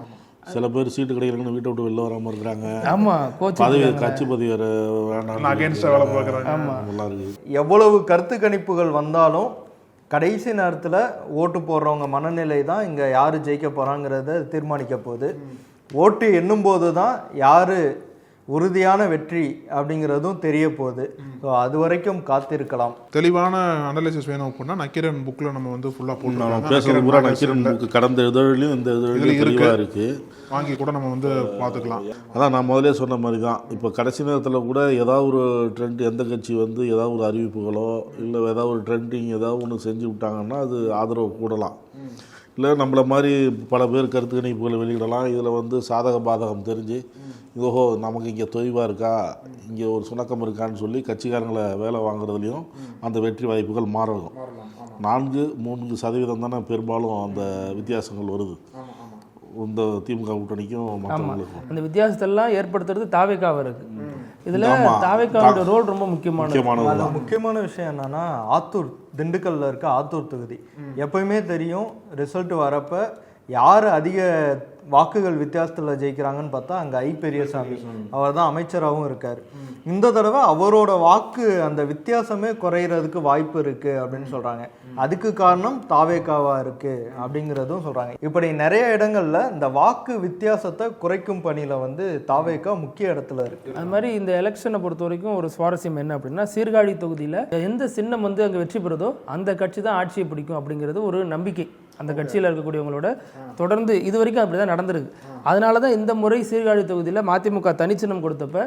சில பேர் சீட்டு கிடைக்கிறவங்க வீட்டை விட்டு வெளில வராமல் இருக்கிறாங்க. ஆமாம், பதவி கட்சி பதவி வேண்டாம், அகேன்ஸ்டாக வேலை பார்க்குறாங்க. நல்லா இருக்கு. எவ்வளவு கருத்து கணிப்புகள் வந்தாலும் கடைசி நேரத்தில் ஓட்டு போடுறவங்க மனநிலை தான் இங்கே யார் ஜெயிக்க போகிறாங்கிறத தீர்மானிக்க போகுது. ஓட்டு எண்ணும் போது தான் யார் உறுதியான வெற்றி அப்படிங்கிறதும் தெரிய போகுது. ஸோ அது வரைக்கும் காத்திருக்கலாம். தெளிவான அனலைசிஸ் வேணும் அப்படின்னா நக்கீரன் புக்கில் நம்ம வந்து ஃபுல்லாக போட்டு பேசுறது பூரா நக்கீரன் புக்கு கடந்த இதழிலையும் இந்த இதழிலையும் தெளிவாக இருக்குது. வாங்கி கூட நம்ம வந்து பார்த்துக்கலாம். அதான் நான் முதலே சொன்ன மாதிரி தான். இப்போ கடைசி நேரத்தில் கூட ஏதாவது ஒரு ட்ரெண்ட், எந்த கட்சி வந்து ஏதாவது ஒரு அறிவிப்புகளோ இல்லை ஏதாவது ஒரு ட்ரெண்டிங் ஏதாவது ஒன்று செஞ்சு விட்டாங்கன்னா அது ஆதரவு கூடலாம். இல்லை நம்மளை மாதிரி பல பேர் கருத்து கணிப்புகளை வெளியிடலாம். இதில் வந்து சாதக பாதகம் தெரிஞ்சு ஓஹோ நமக்கு இங்கே தொய்வாக இருக்கா, இங்கே ஒரு சுணக்கம் இருக்கான்னு சொல்லி கட்சிக்காரங்களை வேலை வாங்குறதுலையும் அந்த வெற்றி வாய்ப்புகள் மாறணும். 4-3% தானே பெரும்பாலும் அந்த வித்தியாசங்கள் வருது இந்த திமுக கூட்டணிக்கும் மற்றவங்களுக்கும். அந்த வித்தியாசத்தெல்லாம் ஏற்படுத்துறது தாவேக்காவா இருக்கு. இதில் தாவேக்காவோட ரோல் ரொம்ப முக்கியமானது. முக்கியமான விஷயம் என்னன்னா, ஆத்தூர் திண்டுக்கல்ல இருக்க ஆத்தூர் தொகுதி எப்பயுமே தெரியும். ரிசல்ட் வரப்ப யார் அதிக வாக்குகள் வித்தியாசத்தில் ஜெயிக்கிறாங்கன்னு பார்த்தா அங்கே ஐ பெரியசாமி அவர் தான் அமைச்சராகவும் இருக்கார். இந்த தடவை அவரோட வாக்கு அந்த வித்தியாசமே குறையிறதுக்கு வாய்ப்பு இருக்குது அப்படின்னு சொல்கிறாங்க. அதுக்கு காரணம் தாவேக்காவா இருக்குது அப்படிங்கிறதும் சொல்கிறாங்க. இப்படி நிறைய இடங்களில் இந்த வாக்கு வித்தியாசத்தை குறைக்கும் பணியில் வந்து தாவேக்கா முக்கிய இடத்துல இருக்குது. அது மாதிரி இந்த எலெக்ஷனை பொறுத்த வரைக்கும் ஒரு சுவாரஸ்யம் என்ன அப்படின்னா, சீர்காழி தொகுதியில் எந்த சின்னம் வந்து அங்கே வெற்றி பெறுதோ அந்த கட்சி தான் ஆட்சியை பிடிக்கும் அப்படிங்கிறது ஒரு நம்பிக்கை அந்த கட்சியில் இருக்கக்கூடியவங்களோட தொடர்ந்து இது வரைக்கும் அப்படி தான் நடந்திருக்கு. அதனால தான் இந்த முறை சீர்காழி தொகுதியில் மதிமுக தனிச்சின்னம் கொடுத்தப்ப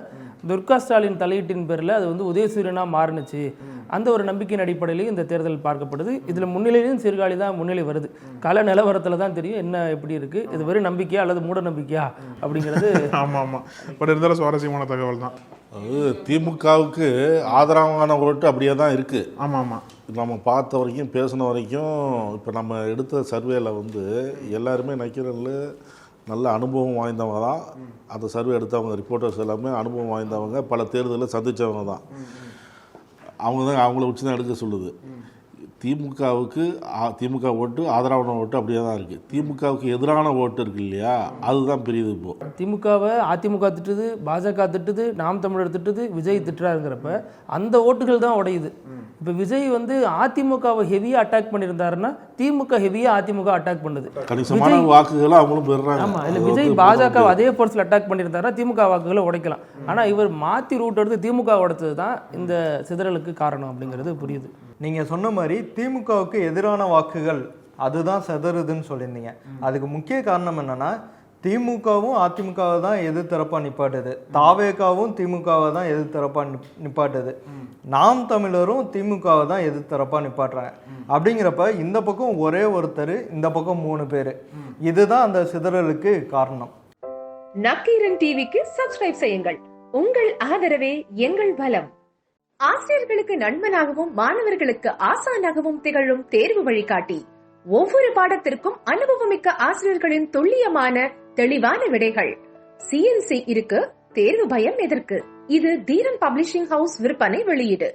துர்கா ஸ்டாலின் தலையீட்டின் பேரில் அது வந்து உதயசூரியனாக மாறுனுச்சு. அந்த ஒரு நம்பிக்கையின் அடிப்படையிலையும் இந்த தேர்தல் பார்க்கப்படுது. இதில் முன்னிலையிலும் சீர்காழி தான் முன்னிலை வருது. கள நிலவரத்தில் தான் தெரியும் என்ன எப்படி இருக்குது, இது வெறும் நம்பிக்கையா அல்லது மூட நம்பிக்கையா அப்படிங்கிறது. ஆமாம் ஆமாம், பட் இருந்தாலும் சுவாரஸ்யமான தகவல் தான். அது திமுகவுக்கு ஆதரவான ஓட்டு அப்படியே தான் இருக்குது. ஆமாம் ஆமாம், நம்ம பார்த்த வரைக்கும் பேசின வரைக்கும் இப்போ நம்ம எடுத்த சர்வேல வந்து எல்லாருமே நக்கீரனில் நல்ல அனுபவம் வாய்ந்தவங்க தான். அந்த சர்வே எடுத்தவங்க ரிப்போர்ட்டர்ஸ் எல்லாமே அனுபவம் வாய்ந்தவங்க, பல தேர்தலில் சந்தித்தவங்க தான். அவங்க தான் அவங்கள வச்சு தான் எடுக்க சொல்லுது. திமுகவுக்கு திமுக ஓட்டு ஆதரவான ஓட்டு அப்படியே தான் இருக்குது. திமுகவுக்கு எதிரான ஓட்டு இருக்கு இல்லையா, அதுதான் பெரியது. இப்போ திமுகவை அதிமுக திட்டுது, பாஜக திட்டுது, நாம் தமிழர் திட்டுது, விஜய் திட்டுறாருங்கிறப்ப அந்த ஓட்டுகள் தான் உடையுது. இப்போ விஜய் வந்து அதிமுகவை ஹெவியாக அட்டாக் பண்ணியிருந்தாருன்னா திமுக ஹெவியாக அதிமுக அட்டாக் பண்ணுது. கணிசமான வாக்குகளை அவங்களும் பெறுறாங்க. ஆமாம், இல்லை விஜய் பாஜக அதே ஃபோர்ஸில் அட்டாக் பண்ணியிருந்தாருன்னா திமுக வாக்குகளை உடைக்கலாம். ஆனால் இவர் மாற்றி ரூட் எடுத்து திமுக உடைச்சது தான் இந்த சிதறலுக்கு காரணம் அப்படிங்கிறது புரியுது. நீங்கள் சொன்ன மாதிரி திமுகவுக்கு எதிரான வாக்குகள் அதுதான் சிதறுதுன்னு சொல்லியிருந்தீங்க. அதுக்கு முக்கிய காரணம் என்னன்னா, திமுகவும் அதிமுகவை தான் எதிர்த்தரப்பாக நிப்பாட்டுது, தாவேக்காவும் திமுகவை தான் எதிர்த்தரப்பாக நிப்பாட்டுது, நாம் தமிழரும் திமுகவை தான் எதிர்த்தரப்பாக நிப்பாட்டுறாங்க. அப்படிங்கிறப்ப இந்த பக்கம் ஒரே ஒருத்தர், இந்த பக்கம் 3 பேர். இதுதான் அந்த சிதறலுக்கு காரணம். நக்கீரன் டிவிக்கு சப்ஸ்கிரைப் செய்யுங்கள். உங்கள் ஆதரவே எங்கள் பலம். ஆசிரியர்களுக்கு நண்பனாகவும் மாணவர்களுக்கு ஆசானாகவும் திகழும் தேர்வு வழிகாட்டி. ஒவ்வொரு பாடத்திற்கும் அனுபவமிக்க ஆசிரியர்களின் துல்லியமான தெளிவான விடைகள். CNC இருக்கு, தேர்வு பயம் எதற்கு? இது தீரன் பப்ளிஷிங் ஹவுஸ் விற்பனை வெளியீடு.